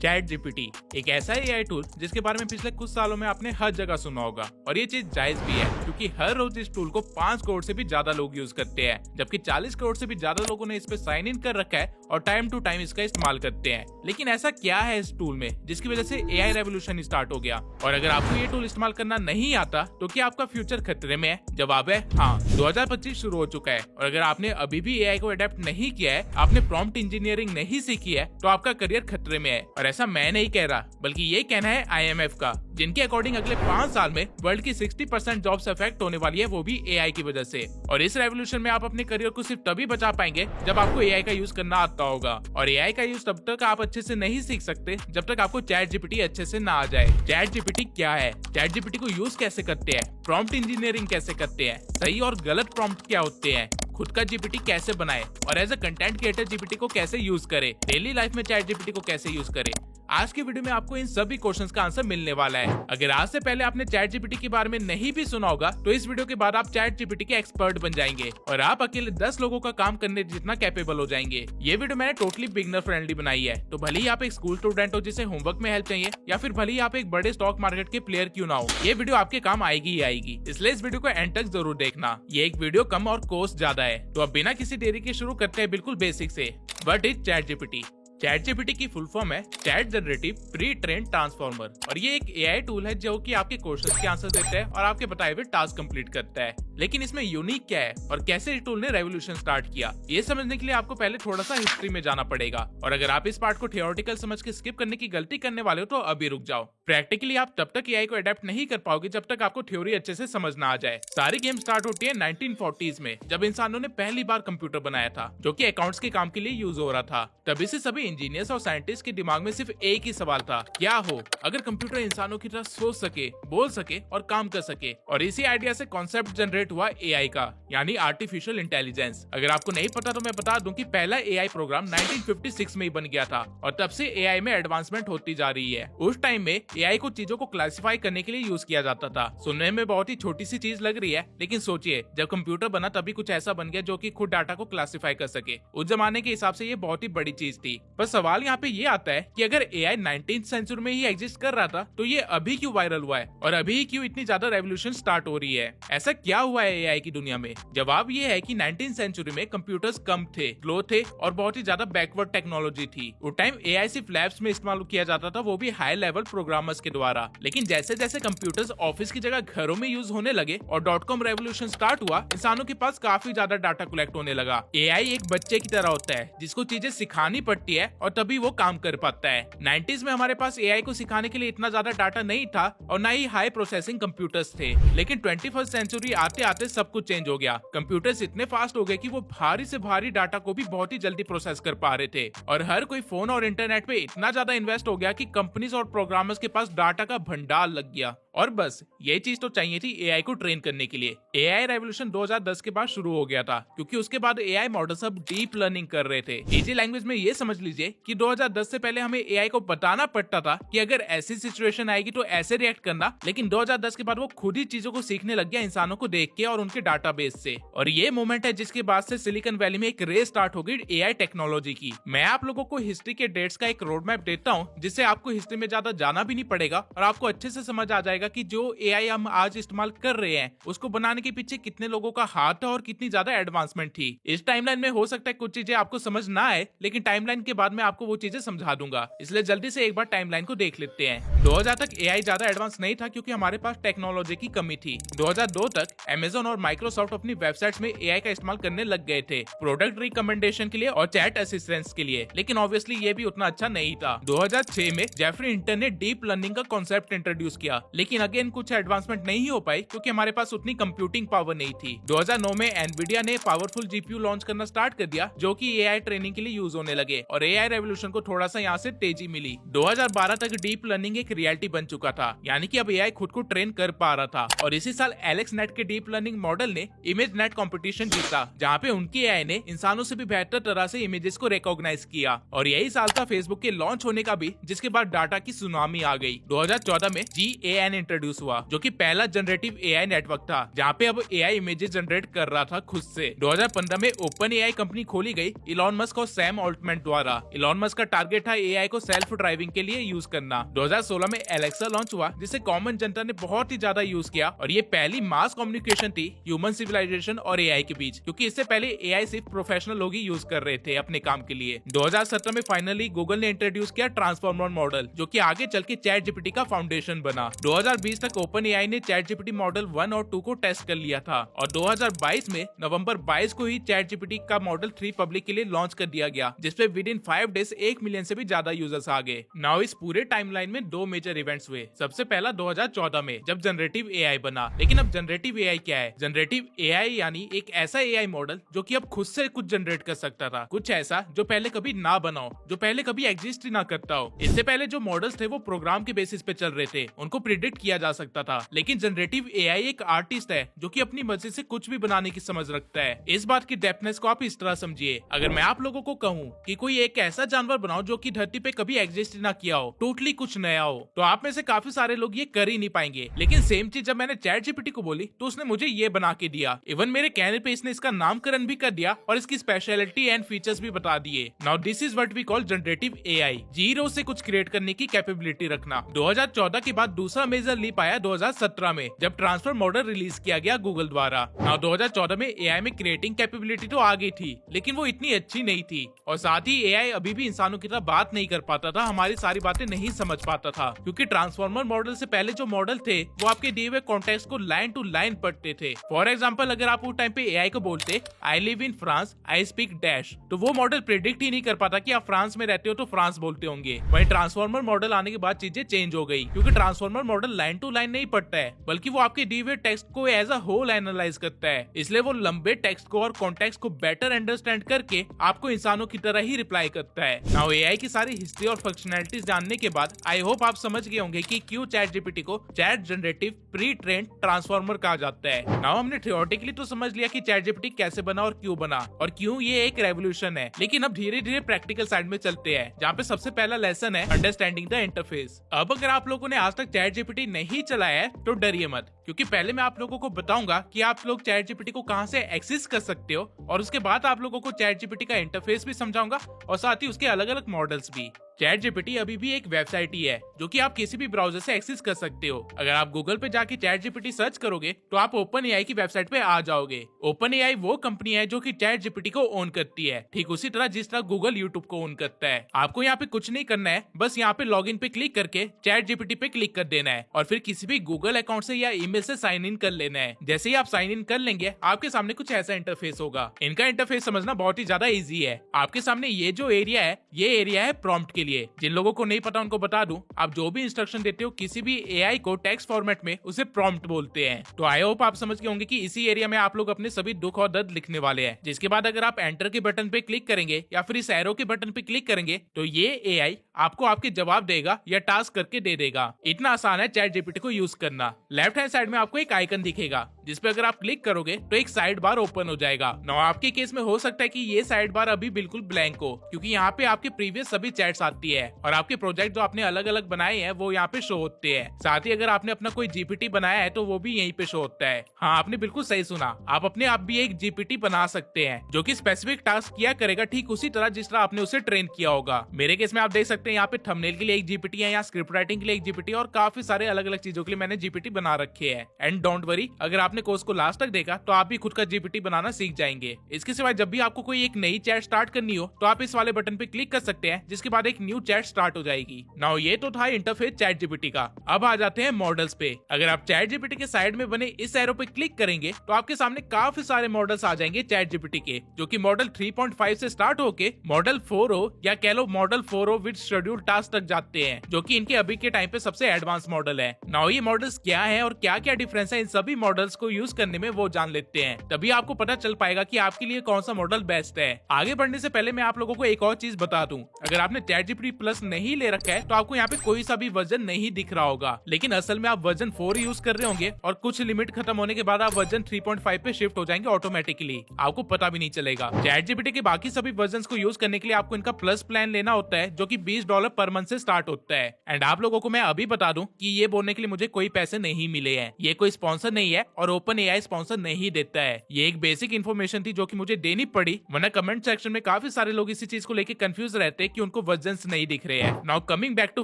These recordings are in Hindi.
चैट जीपीटी एक ऐसा एआई टूल जिसके बारे में पिछले कुछ सालों में आपने हर जगह सुना होगा और ये चीज जायज भी है क्योंकि हर रोज इस टूल को 5 करोड़ से भी ज्यादा लोग यूज करते हैं, जबकि 40 करोड़ से भी ज्यादा लोगों ने इस पे साइन इन कर रखा है और टाइम टू टाइम इसका इस्तेमाल करते हैं। लेकिन ऐसा क्या है इस टूल में जिसकी वजह से एआई रेवोल्यूशन स्टार्ट हो गया? और अगर आपको ये टूल इस्तेमाल करना नहीं आता तो क्या आपका फ्यूचर खतरे में है? जवाब है हाँ। 2025 शुरू हो चुका है और अगर आपने अभी भी एआई को अडेप्ट नहीं किया है, आपने प्रॉम्प्ट इंजीनियरिंग नहीं सीखी है, तो आपका करियर खतरे में है। और ऐसा मैं नहीं कह रहा, बल्कि ये कहना है आईएमएफ का, जिनके अकॉर्डिंग अगले 5 साल में वर्ल्ड की 60% जॉब्स अफेक्ट होने वाली है, वो भी एआई की वजह से। और इस रेवोल्यूशन में आप अपने करियर को सिर्फ तभी बचा पाएंगे जब आपको एआई का यूज करना आता होगा। और एआई का यूज तब तक आप अच्छे से नहीं सीख सकते जब तक आपको चैट जीपीटी अच्छे से ना आ जाए। चैट जीपीटी क्या है, चैट जीपीटी को यूज कैसे करते हैं, प्रॉम्प्ट इंजीनियरिंग कैसे करते हैं, सही और गलत प्रॉम्प्ट क्या होते हैं, खुद का जीपीटी कैसे बनाए और as a content creator GPT को कैसे यूज करे, डेली लाइफ में चैट जीपीटी को कैसे यूज करे, आज की वीडियो में आपको इन सभी क्वेश्चंस का आंसर मिलने वाला है। अगर आज से पहले आपने चैट जीपीटी के बारे में नहीं भी सुना होगा तो इस वीडियो के बाद आप चैट जीपीटी के एक्सपर्ट बन जाएंगे और आप अकेले 10 लोगों का काम करने जितना कैपेबल हो जाएंगे। ये वीडियो मैंने टोटली बिगनर फ्रेंडली बनाई है, तो भले ही आप एक स्कूल स्टूडेंट हो जिसे होमवर्क में हेल्प चाहिए या फिर भले ही आप एक बड़े स्टॉक मार्केट के प्लेयर क्यों ना हो, ये वीडियो आपके काम आएगी ही आएगी। इसलिए इस वीडियो को एंड तक जरूर देखना। ये एक वीडियो कम और कोस्ट ज्यादा है, तो अब बिना किसी देरी के शुरू करते हैं बिल्कुल बेसिक से। What is chat GPT? Chat GPT की फुल फॉर्म है chat generative pre train transformer और ये एक एआई टूल है जो कि आपके क्वेश्चंस के आंसर देता है और आपके बताए हुए टास्क कंप्लीट करता है। लेकिन इसमें यूनिक क्या है और कैसे इस टूल ने रेवोल्यूशन स्टार्ट किया, ये समझने के लिए आपको पहले थोड़ा सा हिस्ट्री में जाना पड़ेगा। और अगर आप इस पार्ट को थियोरेटिकल समझ के स्किप करने की गलती करने वाले हो तो अभी रुक जाओ। प्रैक्टिकली आप तब तक एआई को अडेप्ट नहीं कर पाओगे जब तक आपको थ्योरी अच्छे से समझ ना आ जाए। सारी गेम स्टार्ट होती है 1940s में, जब इंसानों ने पहली बार कंप्यूटर बनाया था जो कि अकाउंट्स के काम के लिए यूज हो रहा था। तभी से सभी इंजीनियर्स और साइंटिस्ट के दिमाग में सिर्फ एक ही सवाल था, क्या हो अगर कंप्यूटर इंसानों की तरह सोच सके, बोल सके और काम कर सके। और इसी आइडिया से कॉन्सेप्ट जनरेट हुआ एआई का, यानी आर्टिफिशियल इंटेलिजेंस। अगर आपको नहीं पता तो मैं बता दूं कि पहला एआई प्रोग्राम 1956 में ही बन गया था और तब से एआई में एडवांसमेंट होती जा रही है। उस टाइम में एआई को चीजों को क्लासिफाई करने के लिए यूज किया जाता था। सुनने में बहुत ही छोटी सी चीज लग रही है, लेकिन सोचिए जब कंप्यूटर बना तभी कुछ ऐसा बन गया जो कि खुद डाटा को क्लासिफाई कर सके। उस जमाने के हिसाब से ये बहुत ही बड़ी चीज थी। पर सवाल यहाँ पे ये आता है कि अगर एआई 19th सेंचुरी में ही एग्जिस्ट कर रहा था तो ये अभी क्यों वायरल हुआ है और अभी क्यों इतनी ज्यादा रेवोल्यूशन स्टार्ट हो रही है? ऐसा क्या हुआ है एआई की दुनिया में? जवाब ये है कि 19th सेंचुरी में कंप्यूटर्स कम थे, स्लो थे और बहुत ही ज्यादा बैकवर्ड टेक्नोलॉजी थी। उस टाइम एआई सिर्फ लैब्स में इस्तेमाल किया जाता था, वो भी हाई लेवल प्रोग्रामर्स के द्वारा। लेकिन जैसे जैसे कंप्यूटर्स ऑफिस की जगह घरों में यूज होने लगे और .com रेवोल्यूशन स्टार्ट हुआ, इंसानों के पास काफी ज्यादा डाटा कलेक्ट होने लगा। एआई एक बच्चे की तरह होता है जिसको चीजें सिखानी पड़ती है और तभी वो काम कर पाता है। 90s में हमारे पास एआई को सिखाने के लिए इतना ज्यादा डाटा नहीं था और न ही हाई प्रोसेसिंग कंप्यूटर्स थे। लेकिन 21st सेंचुरी आते आते सब कुछ चेंज हो गया। कंप्यूटर्स इतने फास्ट हो गए कि वो भारी से भारी डाटा को भी बहुत ही जल्दी प्रोसेस कर पा रहे थे और हर कोई फोन और इंटरनेट पे इतना ज्यादा इन्वेस्ट हो गया कि कंपनीज और प्रोग्रामर्स के पास डाटा का भंडार लग गया। और बस यही चीज तो चाहिए थी एआई को ट्रेन करने के लिए। एआई रेवोल्यूशन 2010 के बाद शुरू हो गया था क्योंकि उसके बाद एआई मॉडल्स अब डीप लर्निंग कर रहे थे। इजी लैंग्वेज में ये समझ लीजिए कि 2010 से पहले हमें एआई को बताना पड़ता था कि अगर ऐसी सिचुएशन आएगी तो ऐसे रिएक्ट करना, लेकिन 2010 के बाद वो खुद ही चीजों को सीखने लग गया इंसानों को देख के और उनके डाटाबेस से। और ये मोमेंट है जिसके बाद से सिलिकॉन वैली में एक रेस स्टार्ट हो गई एआई टेक्नोलॉजी की। मैं आप लोगों को हिस्ट्री के डेट्स का एक रोड मैप देता हूँ जिससे आपको हिस्ट्री में ज्यादा जाना भी नहीं पड़ेगा और आपको अच्छे से समझ आ जाएगा कि जो एआई हम आज इस्तेमाल कर रहे हैं उसको बनाने के पीछे कितने लोगों का हाथ है और कितनी ज्यादा एडवांसमेंट थी। इस टाइमलाइन में हो सकता है कुछ चीजें आपको समझ ना आए, लेकिन टाइमलाइन के बाद में आपको वो चीजें समझा दूंगा, इसलिए जल्दी से एक बार टाइमलाइन को देख लेते हैं। 2000 तक एआई ज्यादा एडवांस नहीं था क्योंकि हमारे पास टेक्नोलॉजी की कमी थी। 2002 तक अमेज़न और माइक्रोसॉफ्ट अपनी वेबसाइट्स में एआई का इस्तेमाल करने लग गए थे, प्रोडक्ट रिकमेंडेशन के लिए और चैट असिस्टेंस के लिए, लेकिन ऑब्वियसली ये भी उतना अच्छा नहीं था। 2006 में जेफरी हिंटन ने डीप लर्निंग का कॉन्सेप्ट इंट्रोड्यूस किया, लेकिन अगेन कुछ एडवांसमेंट नहीं हो पाई क्योंकि हमारे पास उतनी कंप्यूटिंग पावर नहीं थी। 2009 में एनवीडिया ने पावरफुल जीपीयू लॉन्च करना स्टार्ट कर दिया जो कि एआई ट्रेनिंग के लिए यूज होने लगे और एआई रेवोल्यूशन को थोड़ा सा यहाँ से तेजी मिली। 2012 तक डीप लर्निंग एक रियलिटी बन चुका था, यानी कि अब एआई खुद को ट्रेन कर पा रहा था। और इसी साल एलेक्स नेट के डीप लर्निंग मॉडल ने इमेज नेट कंपटीशन जीता, जहाँ पे उनकी एआई ने इंसानों से भी बेहतर तरह से इमेजेस को रिकॉग्नाइज किया। और यही साल था फेसबुक के लॉन्च होने का भी, जिसके बाद डाटा की सुनामी आ गई। 2014 में GAN इंट्रोड्यूस हुआ, जो कि पहला जनरेटिव एआई नेटवर्क था जहाँ पे अब एआई इमेजेस जनरेट कर रहा था खुद से। 2015 में ओपन एआई कंपनी खोली गई इलॉन मस्क और सैम ऑल्टमैन द्वारा। इलॉन मस्क का टारगेट था एआई को सेल्फ ड्राइविंग के लिए यूज करना। 2016 में एलेक्सा लॉन्च हुआ, जिसे कॉमन जनता ने बहुत ही ज्यादा यूज किया और ये पहली मास कम्युनिकेशन थी ह्यूमन सिविलाइजेशन और एआई के बीच, क्योंकि इससे पहले एआई सिर्फ प्रोफेशनल लोग ही यूज कर रहे थे अपने काम के लिए। 2017 में फाइनली गूगल ने इंट्रोड्यूस किया ट्रांसफॉर्मर मॉडल, जो कि आगे चल के चैट जीपीटी का फाउंडेशन बना। 2020 तक ओपन एआई ने चैट जीपीटी मॉडल 1 और 2 को टेस्ट कर लिया था और 2022 में नवंबर 22 को ही चैट जीपीटी का मॉडल 3 पब्लिक के लिए लॉन्च कर दिया गया, जिसपे विद इन 5 डेज 1 मिलियन से भी ज्यादा यूजर्स आ गए। नाउ इस पूरे टाइमलाइन में 2 मेजर इवेंट्स हुए। सबसे पहला 2014 में जब जनरेटिव एआई बना। लेकिन अब जनरेटिव एआई क्या है? जनरेटिव एआई यानी एक ऐसा एआई मॉडल जो कि अब खुद से कुछ जनरेट कर सकता था, कुछ ऐसा जो पहले कभी ना बना हो, जो पहले कभी एग्जिस्ट ही ना करता हो। इससे पहले जो मॉडल्स थे वो प्रोग्राम के बेसिस पे चल रहे थे, उनको प्रिडिक्ट किया जा सकता था। लेकिन जनरेटिव एआई एक आर्टिस्ट है जो कि अपनी मर्जी से कुछ भी बनाने की समझ रखता है। इस बात की डेप्थनेस को आप इस तरह समझिए, अगर मैं आप लोगों को कहूँ कि कोई एक ऐसा जानवर बनाओ जो कि धरती पे कभी एग्जिस्ट ना किया हो, टोटली कुछ नया हो, तो आप में से काफी सारे लोग ये कर ही नहीं पाएंगे। लेकिन सेम चीज जब मैंने चैट जीपीटी को बोली तो उसने मुझे ये बना के दिया। इवन मेरे कहने पे इसने इसका नामकरण भी कर दिया और इसकी स्पेशलिटी एंड फीचर्स भी बता दिए। Now this is what we call generative AI, zero से कुछ क्रिएट करने की कैपेबिलिटी रखना। 2014 के बाद दूसरा मेजर लीप आया 2017 में, जब ट्रांसफर मॉडल रिलीज किया गया गूगल द्वारा। नाउ 2014 में एआई में क्रिएटिंग कैपेबिलिटी तो आ गई थी, लेकिन वो इतनी अच्छी नहीं थी और साथ ही एआई अभी भी इंसानों की तरह बात नहीं कर पाता था, हमारी सारी बातें नहीं समझ पाता था, क्योंकि ट्रांसफॉर्मर मॉडल से पहले जो मॉडल थे वो आपके दिए हुए कॉन्टेक्स्ट को लाइन टू लाइन पढ़ते थे। फॉर एग्जाम्पल, अगर आप उस टाइम पे एआई को बोलते I live in France, I speak dash, तो वो मॉडल प्रिडिक्ट ही नहीं कर पाता कि आप फ्रांस में रहते हो तो फ्रांस बोलते होंगे। वहीं ट्रांसफॉर्मर मॉडल आने के बाद चीजें चेंज हो गई, क्योंकि transformer model line to line नहीं पढ़ता है, बल्कि वो आपके दिए हुए टेक्स्ट को एज अ होल एनालाइज करता है। इसलिए वो लंबे टेक्स्ट को और कॉन्टेक्स्ट को बेटर अंडरस्टैंड करके आपको इंसानों की तरह ही रिप्लाई करता है। नाउ एआई की सारी हिस्ट्री और फंक्शनैलिटीज जानने के बाद आई होप आप समझ गए होंगे कि क्यों चैट जीपीटी को chat generative pre trained transformer कहा जाता है। नाउ हमने थियोरेटिकली तो समझ लिया कि चैट जीपीटी कैसे बना और क्यों ये एक रेवोल्यूशन है। लेकिन अब धीरे धीरे प्रैक्टिकल साइड में चलते हैं, जहाँ पे सबसे पहला लेसन है अंडरस्टैंडिंग द इंटरफेस। अब अगर आप लोगों ने आज तक चैट जीपीटी नहीं चलाया है तो डरिए मत, क्योंकि पहले मैं आप लोगों को बताऊंगा कि आप लोग चैट जीपीटी को कहां से एक्सेस कर सकते हो, और उसके बाद आप लोगों को चैट जीपीटी का इंटरफेस भी समझाऊंगा और साथ ही उसके अलग अलग मॉडल्स भी। चैट जीपीटी अभी भी एक वेबसाइट ही है जो कि आप किसी भी ब्राउजर से एक्सेस कर सकते हो। अगर आप गूगल पे जाके चैट जीपीटी सर्च करोगे तो आप ओपन एआई की वेबसाइट पे आ जाओगे। ओपन एआई वो कंपनी है जो कि चैट जीपीटी को ओन करती है, ठीक उसी तरह जिस तरह गूगल यूट्यूब को ओन करता है। आपको यहाँ पे कुछ नहीं करना है, बस यहाँ पे लॉगिन पे क्लिक करके चैट जीपीटी पे क्लिक कर देना है और फिर किसी भी गूगल अकाउंट से या ईमेल से साइन इन कर लेना है। जैसे ही आप साइन इन कर लेंगे आपके सामने कुछ ऐसा इंटरफेस होगा। इनका इंटरफेस समझना बहुत ही ज्यादा इजी है। आपके सामने ये जो एरिया है, ये एरिया है प्रॉम्प्ट के लिए। जिन लोगों को नहीं पता उनको बता दूं, आप जो भी इंस्ट्रक्शन देते हो किसी भी एआई को टेक्स्ट फॉर्मेट में, उसे प्रॉम्प्ट बोलते हैं। तो आई होप आप समझ गए होंगे कि इसी एरिया में आप लोग अपने सभी दुख और दर्द लिखने वाले हैं। जिसके बाद अगर आप एंटर के बटन पे क्लिक करेंगे या फिर इस एरो के बटन पे क्लिक करेंगे तो ये एआई आपको आपके जवाब देगा या टास्क करके दे देगा। इतना आसान है चैट जीपीटी को यूज करना। लेफ्ट हैंड साइड में आपको एक आइकन दिखेगा, जिसपे अगर आप क्लिक करोगे तो एक साइड बार ओपन हो जाएगा। नाउ आपके केस में हो सकता है कि ये साइड बार अभी बिल्कुल ब्लैंक हो, क्योंकि यहाँ पे आपके प्रीवियस सभी चैट्स आती है और आपके प्रोजेक्ट जो आपने अलग अलग बनाए हैं वो यहाँ पे शो होते हैं। साथ ही अगर आपने अपना कोई जीपीटी बनाया है तो वो भी यहीं पे शो होता है। हाँ, आपने बिल्कुल सही सुना, आप अपने आप भी एक जीपीटी बना सकते हैं जो कि स्पेसिफिक टास्क किया करेगा, ठीक उसी तरह जिस तरह आपने उसे ट्रेन किया होगा। मेरे केस में आप देख सकते हैं यहाँ पे थंबनेल के लिए एक जीपीटी है, यहाँ स्क्रिप्ट राइटिंग के लिए एक जीपीटी और काफी सारे अलग अलग चीजों के लिए मैंने जीपीटी बना रखे हैं। एंड डोंट वरी, अगर आपने कोर्स को लास्ट तक देखा तो आप भी खुद का जीपीटी बनाना सीख जाएंगे। इसके सिवाय जब भी आपको कोई एक नई चैट स्टार्ट करनी हो तो आप इस वाले बटन पे क्लिक कर सकते हैं, जिसके बाद एक न्यू चैट स्टार्ट हो जाएगी। नाउ ये तो था इंटरफेस चैट जीपीटी का। अब आ जाते हैं मॉडल्स पे। अगर आप चैट जीपीटी के साइड में बने इस एरो पे क्लिक करेंगे तो आपके सामने काफी सारे मॉडल्स आ जाएंगे चैट जीपीटी के, जो कि मॉडल 3.5 से स्टार्ट होके मॉडल 4 या कह low model 4 with schedule task तक जाते हैं, जो कि इनके अभी के टाइम पे सबसे एडवांस मॉडल है। नाउ ये मॉडल्स क्या है और क्या क्या डिफरेंस है इन सभी मॉडल्स को यूज करने में वो जान लेते हैं, तभी आपको पता चल पाएगा कि आपके लिए कौन सा मॉडल बेस्ट है। आगे बढ़ने से पहले मैं आप लोगों को एक और चीज बता दूं, अगर आपने ChatGPT Plus नहीं ले रखा है तो आपको यहाँ पे कोई सा भी वर्जन नहीं दिख रहा होगा, लेकिन असल में आप वर्जन 4 यूज कर रहे होंगे और कुछ लिमिट खत्म होने के बाद आप वर्जन 3.5 पे शिफ्ट हो जाएंगे ऑटोमेटिकली, आपको पता भी नहीं चलेगा। ChatGPT के बाकी सभी वर्जन को यूज करने के लिए आपको इनका प्लस प्लान लेना होता है, जो कि $20 पर मंथ से स्टार्ट होता है। एंड आप लोगों को मैं अभी बता दूं कि ये बोलने के लिए मुझे कोई पैसे नहीं मिले हैं, ये कोई स्पॉन्सर नहीं है और OpenAI स्पॉन्सर नहीं देता है। ये एक बेसिक इन्फॉर्मेशन थी जो कि मुझे देनी पड़ी, वरना कमेंट सेक्शन में काफी सारे लोग इसी चीज को लेकर कंफ्यूज रहते हैं कि उनको वर्जन्स नहीं दिख रहे हैं। Now coming back to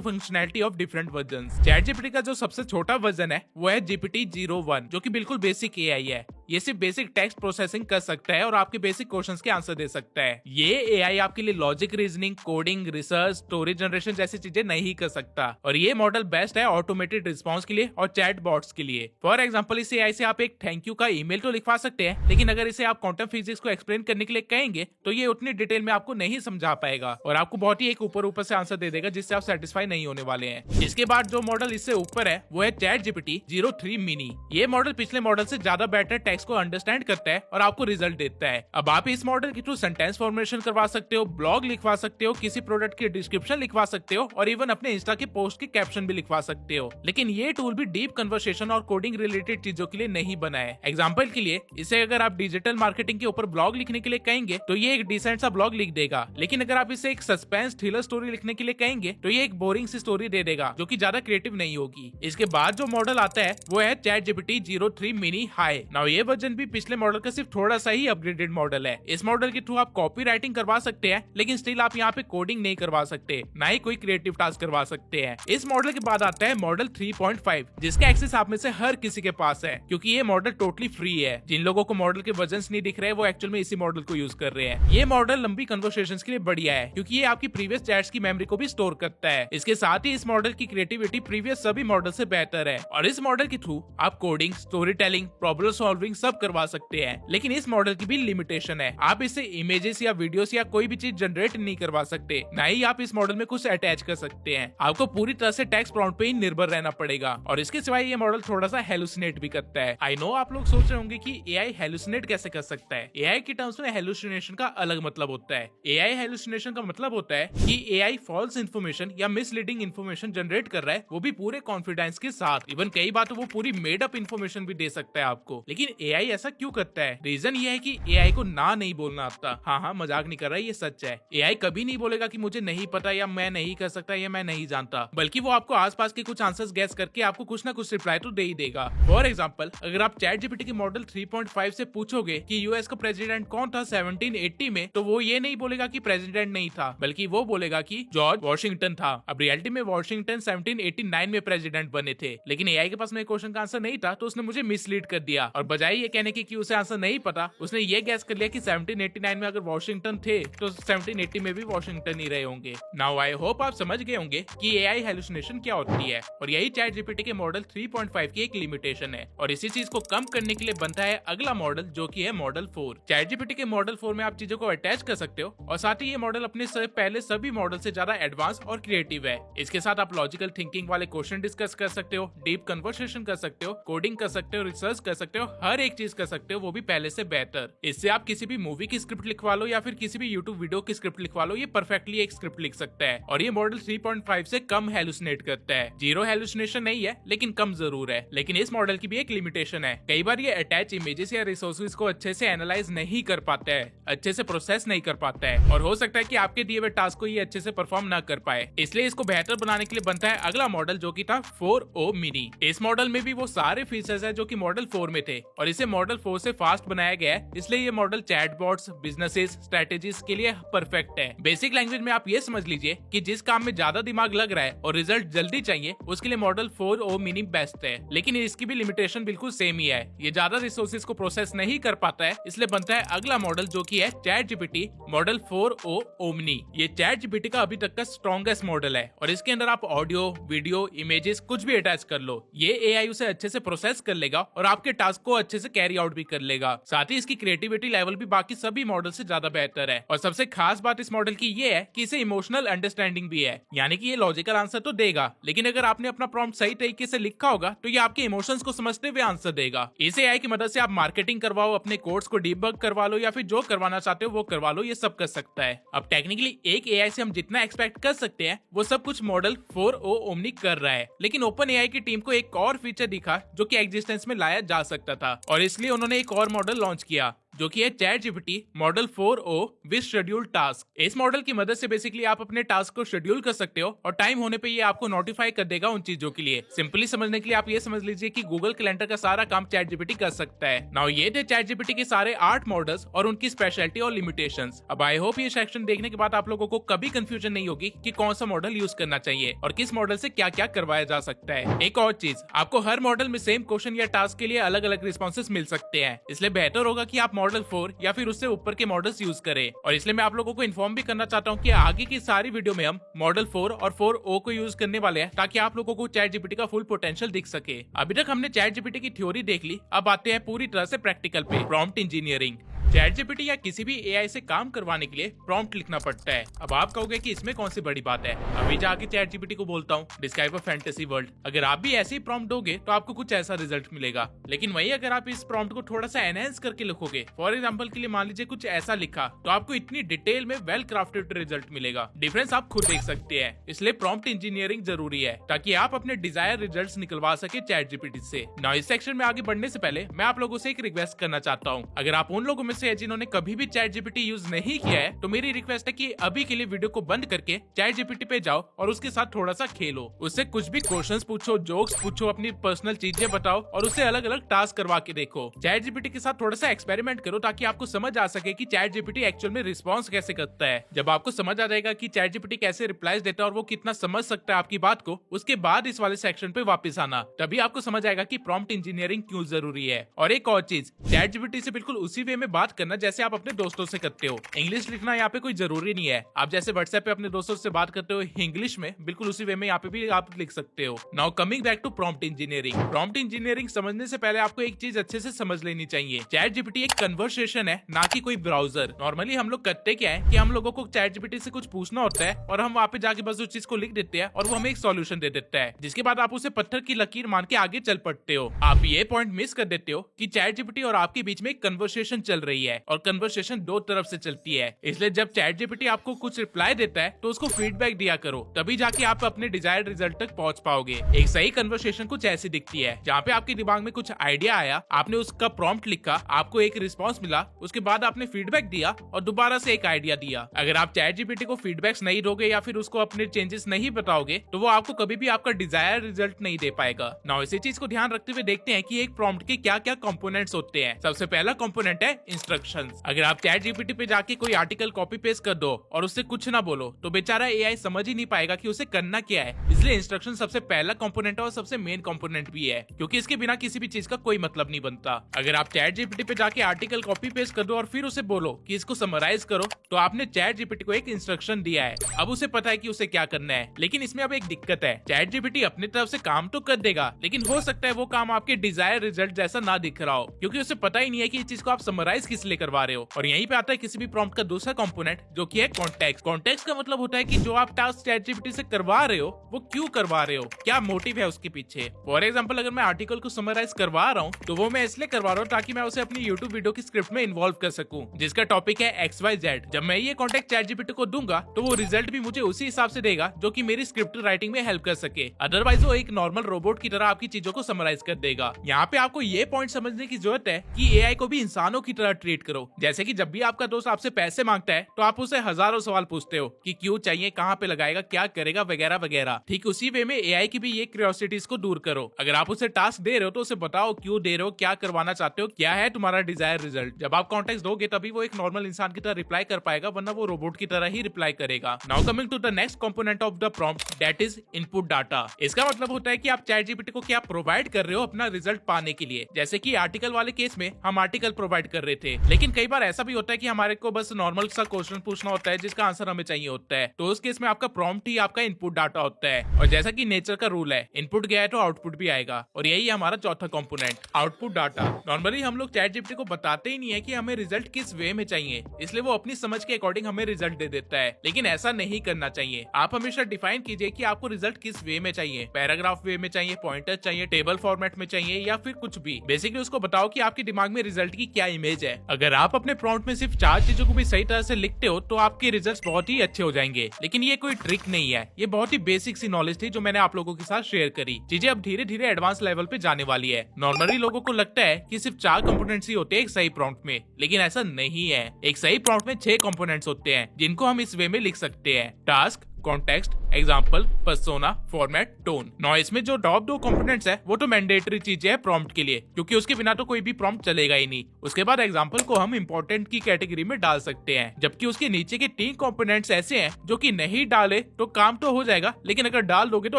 functionality of different versions, ChatGPT का जो सबसे छोटा वर्जन है वो है GPT-01, जो कि बिल्कुल बेसिक AI है। ये सिर्फ बेसिक टेक्स्ट प्रोसेसिंग कर सकता है और आपके बेसिक क्वेश्चंस के आंसर दे सकता है। ये AI आपके लिए logic reasoning, coding, research, story generation जैसी चीजें नहीं कर सकता, और ये मॉडल बेस्ट है ऑटोमेटेड रिस्पॉन्स के लिए और चैट बॉट्स के लिए। फॉर एग्जाम्पल, इस AI से आप एक थैंक यू का ईमेल तो लिखवा सकते हैं, लेकिन अगर इसे आप क्वांटम फिजिक्स को एक्सप्लेन करने के लिए कहेंगे तो ये उतनी डिटेल में आपको नहीं समझा पाएगा और आपको बहुत ही एक ऊपर से आंसर दे देगा, जिससे आप सेटिस्फाई नहीं होने वाले हैं। इसके बाद जो मॉडल इससे ऊपर है वो है ChatGPT-03 मिनी। ये मॉडल पिछले मॉडल से ज्यादा बेटर टेक्स्ट को अंडरस्टैंड करता है और आपको रिजल्ट देता है। अब आप इस मॉडल के थ्रू सेंटेंस फॉर्मेशन करवा सकते हो, ब्लॉग लिखवा सकते हो, किसी प्रोडक्ट की डिस्क्रिप्शन लिखवा सकते हो और इवन अपने इंस्टा के पोस्ट के कैप्शन भी लिखवा सकते हो। लेकिन ये टूल भी डीप कन्वर्सेशन और कोडिंग रिलेटेड चीजों के लिए नहीं बना है। एग्जाम्पल के लिए, इसे अगर आप डिजिटल मार्केटिंग के ऊपर ब्लॉग लिखने के लिए कहेंगे तो ये एक डिसेंट सा ब्लॉग लिख देगा, लेकिन अगर आप इसे एक सस्पेंस थ्रिलर स्टोरी लिखने के लिए कहेंगे तो ये एक बोरिंग सी स्टोरी दे देगा, जो कि ज्यादा क्रिएटिव नहीं होगी। इसके बाद जो मॉडल आता है वो है ChatGPT-03 मिनी हाई। नाउ ये वर्जन भी पिछले मॉडल का सिर्फ थोड़ा सा ही अपग्रेडेड मॉडल है। इस मॉडल के थ्रू आप कॉपी राइटिंग करवा सकते हैं, लेकिन स्टिल आप यहाँ पे कोडिंग नहीं करवा सकते, ना ही कोई क्रिएटिव टास्क करवा सकते हैं। इस मॉडल के बाद आता है मॉडल 3.5, जिसका एक्सेस आप में से हर किसी के पास है, क्योंकि ये मॉडल टोटली फ्री है। जिन लोगों को मॉडल के वर्जन्स नहीं दिख रहे वो एक्चुअल में इसी मॉडल को यूज कर रहे हैं। ये मॉडल लंबी कन्वर्सेशंस के लिए बढ़िया है, क्योंकि ये आपकी प्रीवियस चैट्स की मेमोरी को भी स्टोर करता है। इसके साथ ही इस मॉडल की क्रिएटिविटी प्रीवियस सभी मॉडल से बेहतर है और इस मॉडल के थ्रू आप coding, story telling, problem solving सब करवा सकते हैं। लेकिन इस मॉडल की भी लिमिटेशन है, आप इससे इमेजेस या वीडियोस या कोई भी चीज जनरेट नहीं करवा सकते, ना ही आप इस मॉडल में कुछ अटैच कर सकते हैं। आपको पूरी तरह से टेक्स्ट प्रॉम्प्ट पे ही निर्भर रहना पड़ेगा और इसके सिवाय ये मॉडल थोड़ा सा हेलुसिनेट भी करता है। आई नो आप लोग सोच रहे होंगे कि AI हेलुसिनेट कैसे कर सकता है। AI की टर्म्स में हेलुसिनेशन का अलग मतलब होता है। AI हेलुसिनेशन का मतलब होता है कि AI फॉल्स इन्फॉर्मेशन या मिसलीडिंग इन्फॉर्मेशन जनरेट कर रहा है, वो भी पूरे कॉन्फिडेंस के साथ। इवन कई बार तो वो पूरी मेड अप इन्फॉर्मेशन भी दे सकता है आपको। लेकिन AI ऐसा क्यों करता है? रीजन ये है कि AI को ना नहीं बोलना आता। हाँ, मजाक नहीं कर रहा, ये सच है। AI कभी नहीं बोलेगा कि मुझे नहीं पता या मैं नहीं कर सकता या मैं नहीं जानता, बल्कि वो आपको आसपास के कुछ आंसर्स गैस करके आपको कुछ ना कुछ रिप्लाई तो दे ही देगा। फॉर एग्जांपल, अगर आप ChatGPT के मॉडल 3.5 से पूछोगे कि यूएस का प्रेसिडेंट कौन था 1780 में, तो वो ये नहीं बोलेगा कि प्रेसिडेंट नहीं था, बल्कि वो बोलेगा कि जॉर्ज वॉशिंगटन था। अब रियलिटी में वॉशिंगटन 1789 में प्रेसिडेंट बने थे, लेकिन AI के पास मेरे क्वेश्चन का आंसर नहीं था, तो उसने मुझे मिसलीड कर दिया और बजाय ये कहने की कि उसे आंसर नहीं पता, उसने ये गैस कर लिया कि 1789 में अगर वॉशिंगटन थे तो 1780 में भी वॉशिंगटन ही रहे होंगे। नाउ आई होप आप समझ गए होंगे कि AI हेलुसिनेशन क्या होती है और यही ChatGPT के मॉडल 3.5 की एक लिमिटेशन है और इसी चीज को कम करने के लिए बनता है अगला मॉडल, जो कि है मॉडल 4। ChatGPT के मॉडल 4 में आप चीजों को अटैच कर सकते हो और साथ ही ये मॉडल अपने से पहले सभी मॉडल से ज्यादा एडवांस और क्रिएटिव है। इसके साथ आप लॉजिकल थिंकिंग वाले क्वेश्चन डिस्कस कर सकते हो, डीप कन्वर्सेशन कर सकते हो, कोडिंग कर सकते हो, रिसर्च कर सकते हो, हर एक चीज कर सकते हो, वो भी पहले से बेहतर। इससे आप किसी भी मूवी की स्क्रिप्ट लिखवा लो या फिर किसी भी यूट्यूब वीडियो की स्क्रिप्ट लिखवा लो, ये परफेक्टली एक स्क्रिप्ट लिख सकता है और ये मॉडल 3.5 से कम हेलुसिनेट करता है। जीरो हेलुसिनेशन नहीं है, लेकिन कम जरूर है। लेकिन इस मॉडल की भी एक लिमिटेशन है, कई बार ये अटैच इमेजेस या रिसोर्सेज को अच्छे से एनालाइज नहीं कर पाता है, अच्छे से प्रोसेस नहीं कर पाता है और हो सकता है कि आपके दिए हुए टास्क को ये अच्छे से परफॉर्म ना कर पाए। इसलिए इसको बेहतर बनाने के लिए बनता है अगला मॉडल, जो कि था 4o मिनी। इस मॉडल में भी वो सारे फीचर्स है जो कि मॉडल 4 में थे और इसे मॉडल 4 से फास्ट बनाया गया है, इसलिए ये मॉडल चैटबॉट्स, बिजनेसेस, स्ट्रेटेजीज के लिए परफेक्ट है। बेसिक लैंग्वेज में आप ये समझ लीजिए कि जिस काम में ज्यादा दिमाग लग रहा है और रिजल्ट जल्दी चाहिए, उसके लिए मॉडल 4o मिनी बेस्ट है। लेकिन इसकी भी लिमिटेशन बिल्कुल सेम ही है, ये ज्यादा रिसोर्सेज को प्रोसेस नहीं कर पाता है, इसलिए बनता है अगला मॉडल, जो कि है ChatGPT मॉडल 4o ओमनी। ये ChatGPT का अभी तक का स्ट्रॉन्गेस्ट मॉडल है और इसके अंदर आप ऑडियो, वीडियो, इमेजेस कुछ भी अटैच कर लो, ये AI उसे अच्छे से प्रोसेस कर लेगा और आपके टास्क को अच्छे अच्छे से कैरी आउट भी कर लेगा। साथ ही इसकी क्रिएटिविटी लेवल भी बाकी सभी मॉडल से ज्यादा बेहतर है। और सबसे खास बात इस मॉडल की ये है कि इसे इमोशनल अंडरस्टैंडिंग भी है, यानी कि ये लॉजिकल आंसर तो देगा, लेकिन अगर आपने अपना प्रॉम्प्ट सही तरीके से लिखा होगा तो ये आपके इमोशंस को समझते हुए आंसर देगा। इस एआई की मदद से आप मार्केटिंग करवाओ, अपने कोड्स को डीबग करवा लो या फिर जो करवाना चाहते हो वो करवा लो, ये सब कर सकता है। अब टेक्निकली एक एआई से हम जितना एक्सपेक्ट कर सकते हैं वो सब कुछ मॉडल 4o ओमनी कर रहा है, लेकिन ओपन एआई की टीम को एक और फीचर दिखा जो कि एग्जिस्टेंस में लाया जा सकता था, और इसलिए उन्होंने एक और मॉडल लॉन्च किया जो कि है chat GPT model 4o with schedule task. इस मॉडल की मदद से बेसिकली आप अपने टास्क को शेड्यूल कर सकते हो और टाइम होने पे ये आपको नोटिफाई कर देगा उन चीजों के लिए। सिंपली समझने के लिए आप ये समझ लीजिए कि गूगल कैलेंडर का सारा काम चैट जीपीटी कर सकता है। नाउ ये थे चैट जीपीटी के सारे 8 मॉडल्स और उनकी स्पेशलिटी और लिमिटेशंस। अब आई होप ये सेक्शन देखने के बाद आप लोगों को कभी कंफ्यूजन नहीं होगी कि कौन सा मॉडल यूज करना चाहिए और किस मॉडल से क्या क्या करवाया जा सकता है। एक और चीज, आपको हर मॉडल में सेम क्वेश्चन या टास्क के लिए अलग अलग रिस्पॉन्सेस मिल सकते हैं, इसलिए बेहतर होगा कि आप मॉडल 4 या फिर उससे ऊपर के मॉडल्स यूज करें। और इसलिए मैं आप लोगों को इन्फॉर्म भी करना चाहता हूं कि आगे की सारी वीडियो में हम मॉडल 4 और 4o को यूज करने वाले हैं, ताकि आप लोगों को चैट जीपीटी का फुल पोटेंशियल दिख सके। अभी तक हमने चैट जीपीटी की थ्योरी देख ली, अब आते हैं पूरी तरह से प्रैक्टिकल पे, प्रॉम्प्ट इंजीनियरिंग। चैट जीपीटी या किसी भी एआई से काम करवाने के लिए प्रॉम्प्ट लिखना पड़ता है। अब आप कहोगे कि इसमें कौन सी बड़ी बात है, अभी जाके चैट जीपीटी को बोलता हूँ डिस्क्राइब अ फैंटेसी वर्ल्ड। अगर आप भी ऐसे ही प्रॉम्प्ट दोगे तो आपको कुछ ऐसा रिजल्ट मिलेगा, लेकिन वही अगर आप इस प्रॉम्प्ट को थोड़ा सा एनहेंस करके लिखोगे, फॉर एग्जाम्पल के लिए मान लीजिए कुछ ऐसा लिखा, तो आपको इतनी डिटेल में वेल क्राफ्टेड रिजल्ट मिलेगा। डिफरेंस आप खुद देख सकते हैं। इसलिए प्रॉम्प्ट इंजीनियरिंग जरूरी है ताकि आप अपने डिजायर रिजल्ट निकलवा सके चैट जीपीटी से। नाउ इस सेक्शन में आगे बढ़ने से पहले मैं आप लोगों से एक रिक्वेस्ट करना चाहता हूँ। अगर आप उन लोगों में से जिन्होंने कभी भी चैट जीपीटी यूज नहीं किया है तो मेरी रिक्वेस्ट है कि अभी के लिए वीडियो को बंद करके चैट जीपीटी पे जाओ और उसके साथ थोड़ा सा खेलो, उससे कुछ भी क्वेश्चंस पूछो, जोक्स पूछो, अपनी पर्सनल चीजें बताओ और उससे अलग अलग टास्क करवा के देखो। चैट जीपीटी के साथ थोड़ा सा एक्सपेरिमेंट करो ताकि आपको समझ आ सके कि चैट जीपीटी एक्चुअल में रिस्पॉन्स कैसे करता है। जब आपको समझ आ जाएगा कि चैट जीपीटी कैसे रिप्लाईज देता है और वो कितना समझ सकता है आपकी बात को, उसके बाद इस वाले सेक्शन पे वापस आना, तभी आपको समझ आएगा कि प्रॉम्प्ट इंजीनियरिंग क्यों जरूरी है। और एक और चीज, चैट जीपीटी से बिल्कुल उसी वे में बात करना जैसे आप अपने दोस्तों से करते हो। इंग्लिश लिखना यहाँ पे कोई जरूरी नहीं है। आप जैसे व्हाट्सएप पे अपने दोस्तों से बात करते हो इंग्लिश में, बिल्कुल उसी वे में यहाँ पे भी आप लिख सकते हो। Now coming back to prompt engineering. Prompt engineering समझने से पहले आपको एक चीज अच्छे से समझ लेनी चाहिए। चैट जीपीटी एक कन्वर्सेशन है, ना कि कोई ब्राउजर। नॉर्मली हम लोग करते क्या है कि हम लोगों को चैट जीपीटी से कुछ पूछना होता है और हम वहाँ पे जाके बस उस चीज को लिख देते हैं और वो हमें एक सॉल्यूशन दे देता है, जिसके बाद आप उसे पत्थर की लकीर मान के आगे चल पड़ते हो। आप ये पॉइंट मिस कर देते हो कि चैट जीपीटी और आपके बीच में एक कन्वर्सेशन चल रही है और कन्वर्सेशन दो तरफ से चलती है। इसलिए जब चैट जीपीटी आपको कुछ रिप्लाई देता है तो उसको फीडबैक दिया करो, तभी जाके आप अपने डिजायर्ड रिजल्ट तक पहुंच पाओगे। एक सही कन्वर्सेशन कुछ ऐसी दिखती है जहाँ पे आपके दिमाग में कुछ आइडिया आया, आपने उसका प्रॉम्प्ट लिखा, आपको एक रिस्पॉन्स मिला, उसके बाद आपने फीडबैक दिया और दोबारा से एक आइडिया दिया। अगर आप चैट जीपीटी को फीडबैक्स नहीं दोगे या फिर उसको अपने चेंजेस नहीं बताओगे तो वो आपको कभी भी आपका डिजायर रिजल्ट नहीं दे पाएगा। नाउ इसी चीज को ध्यान रखते हुए देखते हैं कि एक प्रॉम्प्ट के क्या क्या कंपोनेंट्स होते हैं। सबसे पहला कंपोनेंट है इंस्ट्रक्शंस। अगर आप चैट जीपीटी पे जाके कोई आर्टिकल कॉपी पेस्ट कर दो और उससे कुछ ना बोलो तो बेचारा एआई समझ ही नहीं पाएगा कि उसे करना क्या है। इसलिए इंस्ट्रक्शन सबसे पहला कंपोनेंट है और सबसे मेन कंपोनेंट भी है, क्योंकि इसके बिना किसी भी चीज का कोई मतलब नहीं बनता। अगर आप चैट जीपीटी पे जाके आर्टिकल कॉपी पेस्ट कर दो और फिर उसे बोलो कि इसको समराइज करो, तो आपने चैट जीपीटी को एक इंस्ट्रक्शन दिया है। अब उसे पता है कि उसे क्या करना है, लेकिन इसमें अब एक दिक्कत है। चैट जीपीटी अपनी तरफ से काम तो कर देगा, लेकिन हो सकता है वो काम आपके डिजायर रिजल्ट जैसा ना दिख रहा हो, क्योंकि उसे पता ही नहीं है कि इस चीज को आप समराइज किस लिए करवा रहे हो। और यहीं पे आता है किसी भी प्रॉम्प्ट का दूसरा कंपोनेंट, जो कि है कॉन्टेक्स्ट। कॉन्टेक्स्ट का मतलब होता है कि जो आप टास्क चैट जीपीटी से करवा रहे हो वो क्यों करवा रहे हो, क्या मोटिव है उसके पीछे। फॉर एग्जांपल, अगर मैं आर्टिकल को समराइज करवा रहा हूँ तो वो मैं इसलिए करवा रहा हूँ ताकि मैं उसे अपनी यूट्यूब वीडियो की स्क्रिप्ट में इन्वॉल्व कर सकूं, जिसका टॉपिक है XYZ। जब मैं ये कॉन्टेक्ट चैट जीपीटी को दूंगा तो वो रिजल्ट भी मुझे उसी हिसाब से देगा जो कि मेरी स्क्रिप्ट राइटिंग में हेल्प कर सके। अदरवाइज वो एक नॉर्मल रोबोट की तरह आपकी चीजों को समराइज कर देगा। यहाँ पे आपको ये पॉइंट समझने की जरूरत है कि एआई को भी इंसानों की तरह ट्रीट करो। जैसे कि जब भी आपका दोस्त आपसे पैसे मांगता है तो आप उसे हजारों सवाल पूछते हो कि क्यों चाहिए, कहाँ पे लगाएगा, क्या करेगा, वगैरह वगैरह। ठीक उसी वे में एआई की भी ये क्यूरियोसिटीज को दूर करो। अगर आप उसे टास्क दे रहे हो तो उसे बताओ क्यों दे रहे हो, क्या करवाना चाहते हो, क्या है तुम्हारा डिजायर रिजल्ट। जब आप कॉन्टेक्स्ट दोगे तभी वो एक नॉर्मल इंसान की तरह रिप्लाई कर पाएगा, वरना वो रोबोट की तरह ही रिप्लाई करेगा। Now coming to the next component of the prompt, that is input data. इसका मतलब होता है कि आप चैट जीपीटी को क्या प्रोवाइड कर रहे हो अपना रिजल्ट पाने के लिए। जैसे कि आर्टिकल वाले केस में हम आर्टिकल प्रोवाइड कर रहे थे, थे। लेकिन कई बार ऐसा भी होता है कि हमारे को बस नॉर्मल सा क्वेश्चन पूछना होता है जिसका आंसर हमें चाहिए होता है, तो उस केस में आपका प्रॉम्प्ट ही आपका इनपुट डाटा होता है। और जैसा कि नेचर का रूल है, इनपुट गया है तो आउटपुट भी आएगा, और यही है हमारा चौथा कंपोनेंट, आउटपुट डाटा। नॉर्मली हम लोग चैट जीपीटी को बताते ही नहीं है कि हमें रिजल्ट किस वे में चाहिए, इसलिए वो अपनी समझ के अकॉर्डिंग हमें रिजल्ट दे देता है। लेकिन ऐसा नहीं करना चाहिए। आप हमेशा डिफाइन कीजिए कि आपको रिजल्ट किस वे में चाहिए, पैराग्राफ वे में चाहिए, पॉइंटर चाहिए, टेबल फॉर्मेट में चाहिए, या फिर कुछ भी। बेसिकली उसको बताओ कि आपके दिमाग में रिजल्ट की क्या इमेज है। अगर आप अपने प्रॉम्प्ट में सिर्फ 4 चीजों को भी सही तरह से लिखते हो तो आपके रिजल्ट्स बहुत ही अच्छे हो जाएंगे। लेकिन ये कोई ट्रिक नहीं है, ये बहुत ही बेसिक सी नॉलेज थी जो मैंने आप लोगों के साथ शेयर करी। चीजें अब धीरे धीरे एडवांस लेवल पे जाने वाली है। नॉर्मली लोगों को लगता है कि सिर्फ 4 कंपोनेंट्स ही होते हैं एक सही प्रॉम्प्ट में, लेकिन ऐसा नहीं है। एक सही प्रॉम्प्ट में 6 कंपोनेंट्स होते हैं जिनको हम इस वे में लिख सकते हैं: task, context, example, persona, format, tone. No, इसमें जो टॉप 2 कंपोनेंट्स है वो तो मैंडेटरी चीजें है प्रॉम्प्ट के लिए, क्योंकि उसके बिना तो कोई भी प्रॉम्प्ट चलेगा ही नहीं। उसके बाद एग्जाम्पल को हम इंपॉर्टेंट की कैटेगरी में डाल सकते हैं, जबकि उसके नीचे के 3 कंपोनेंट्स ऐसे हैं जो कि नहीं डाले तो काम तो हो जाएगा, लेकिन अगर डाल दोगे तो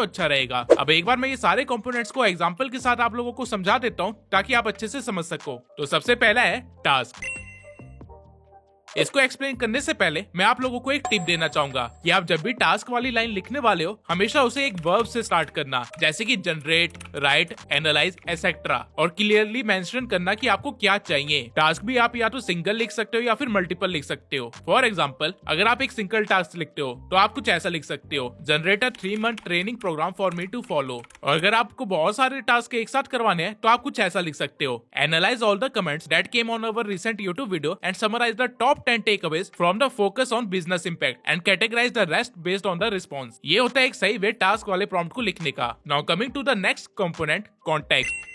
अच्छा रहेगा। अब एक बार मैं ये सारे कंपोनेंट्स को एग्जाम्पल के साथ आप लोगों को समझा देता हूँ ताकि आप अच्छे से समझ सको। तो सबसे पहला है टास्क। इसको एक्सप्लेन करने से पहले मैं आप लोगों को एक टिप देना चाहूंगा कि आप जब भी टास्क वाली लाइन लिखने वाले हो, हमेशा उसे एक वर्ब से स्टार्ट करना, जैसे कि जनरेट, राइट, एनालाइज, एसेट्रा, और क्लियरली मेंशन करना कि आपको क्या चाहिए। टास्क भी आप या तो सिंगल लिख सकते हो या फिर मल्टीपल लिख सकते हो। फॉर एग्जाम्पल, अगर आप एक सिंगल टास्क लिखते हो तो आप कुछ ऐसा लिख सकते हो: generate a 3 month training program for me to follow. और अगर आपको बहुत सारे टास्क एक साथ करवाने हैं तो आप कुछ ऐसा लिख सकते हो: analyse all the comments that came on our recent YouTube video and summarise the top 10 takeaways from the focus on business impact and categorize the rest based on the response। ये होता है एक सही वे टास्क वाले प्रॉम्प्ट को लिखने का। Now coming to the next component, context।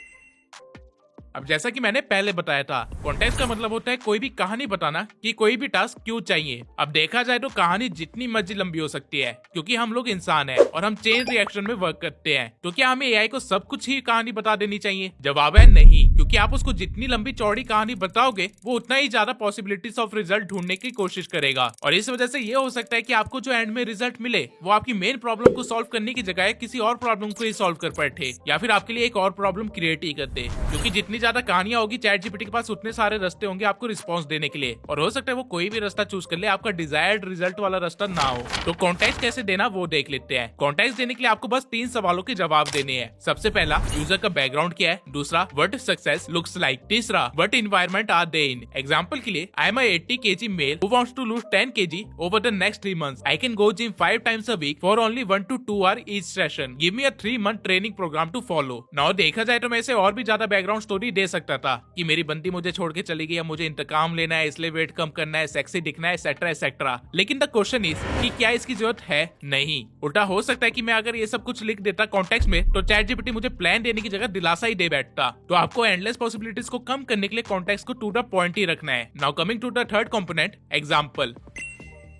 अब जैसा कि मैंने पहले बताया था, कॉन्टेक्स्ट का मतलब होता है कोई भी कहानी बताना कि कोई भी टास्क क्यों चाहिए। अब देखा जाए तो कहानी जितनी मर्जी लंबी हो सकती है, क्योंकि हम लोग इंसान हैं और हम चेन रिएक्शन में वर्क करते हैं। तो क्या हमें एआई को सब कुछ ही कहानी बता देनी चाहिए? जवाब है नहीं, क्योंकि आप उसको जितनी लंबी चौड़ी कहानी बताओगे वो उतना ही ज्यादा पॉसिबिलिटीज ऑफ रिजल्ट ढूंढने की कोशिश करेगा। और इस वजह से ये हो सकता है कि आपको जो एंड में रिजल्ट मिले वो आपकी मेन प्रॉब्लम को सॉल्व करने की जगह किसी और प्रॉब्लम को ही सॉल्व कर बैठे, या फिर आपके लिए एक और प्रॉब्लम क्रिएट ही कर दे। क्योंकि जितनी ज्यादा कहानियां होगी चैट जीपीटी के पास, उतने सारे रास्ते होंगे आपको रिस्पॉन्स देने के लिए, और हो सकता है वो कोई भी रास्ता चूज कर ले, आपका डिजायर्ड रिजल्ट वाला रास्ता ना हो। तो कॉन्टेक्स्ट कैसे देना वो देख लेते हैं। कॉन्टेक्स्ट देने के लिए आपको बस 3 सवालों के जवाब देने हैं। सबसे पहला, यूजर का बैकग्राउंड क्या है। दूसरा, व्हाट सक्सेस लुक्स लाइक। तीसरा, what environment are they in. Example के लिए, I am 80 kg male who wants to lose 10 kg over the next 3 months। I can go gym 5 times a week for only 1 to 2 hours each session. Give me a 3 month training program to follow. Now देखा जाए तो मैं इसे और भी ज्यादा बैकग्राउंड स्टोरी दे सकता था कि मेरी बंदी मुझे छोड़ के चली गई, मुझे इंतकाम लेना है, इसलिए वेट कम करना है, सेक्सी दिखना है, एटसेट्रा एटसेट्रा। लेकिन द क्वेश्चन इज कि क्या इसकी जरूरत है? नहीं। उल्टा हो सकता है कि मैं अगर ये सब कुछ लिख देता कॉन्टेक्स्ट में तो चैट जीपीटी मुझे प्लान देने की जगह दिलासा ही दे बैठता। तो आपको एंडलेस पॉसिबिलिटीज को कम करने के लिए कॉन्टेक्स्ट को टू द पॉइंट ही रखना है। Now coming to the third component, example.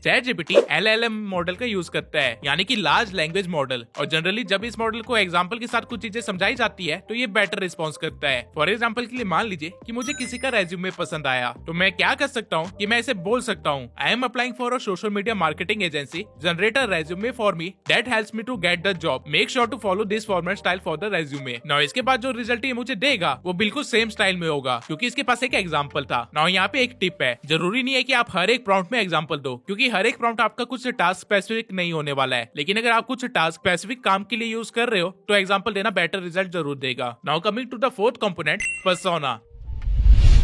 Chat GPT LLM model का यूज करता है, यानी कि लार्ज लैंग्वेज मॉडल। और जनरली जब इस मॉडल को एग्जांपल के साथ कुछ चीजें समझाई जाती है तो ये बेटर रिस्पॉन्स करता है। फॉर एग्जांपल के लिए मान लीजिए कि मुझे किसी का रेज्यूमे पसंद आया, तो मैं क्या कर सकता हूँ कि मैं इसे बोल सकता हूँ, I am applying for a social media marketing agency, generate a resume for me that helps me to get the job, make sure to follow this format style for the resume. Now इसके बाद जो रिजल्ट ये मुझे देगा वो बिल्कुल सेम स्टाइल में होगा, क्योंकि इसके पास एक एग्जाम्पल था। नाउ यहाँ पे एक टिप है, जरूरी नहीं है कि आप हर एक प्रॉम्प्ट में एग्जाम्पल दो, क्योंकि हर एक प्रॉम्प्ट आपका कुछ टास्क स्पेसिफिक नहीं होने वाला है। लेकिन अगर आप कुछ टास्क स्पेसिफिक काम के लिए यूज कर रहे हो तो एग्जांपल देना बेटर रिजल्ट जरूर देगा। Now coming to the fourth component, persona.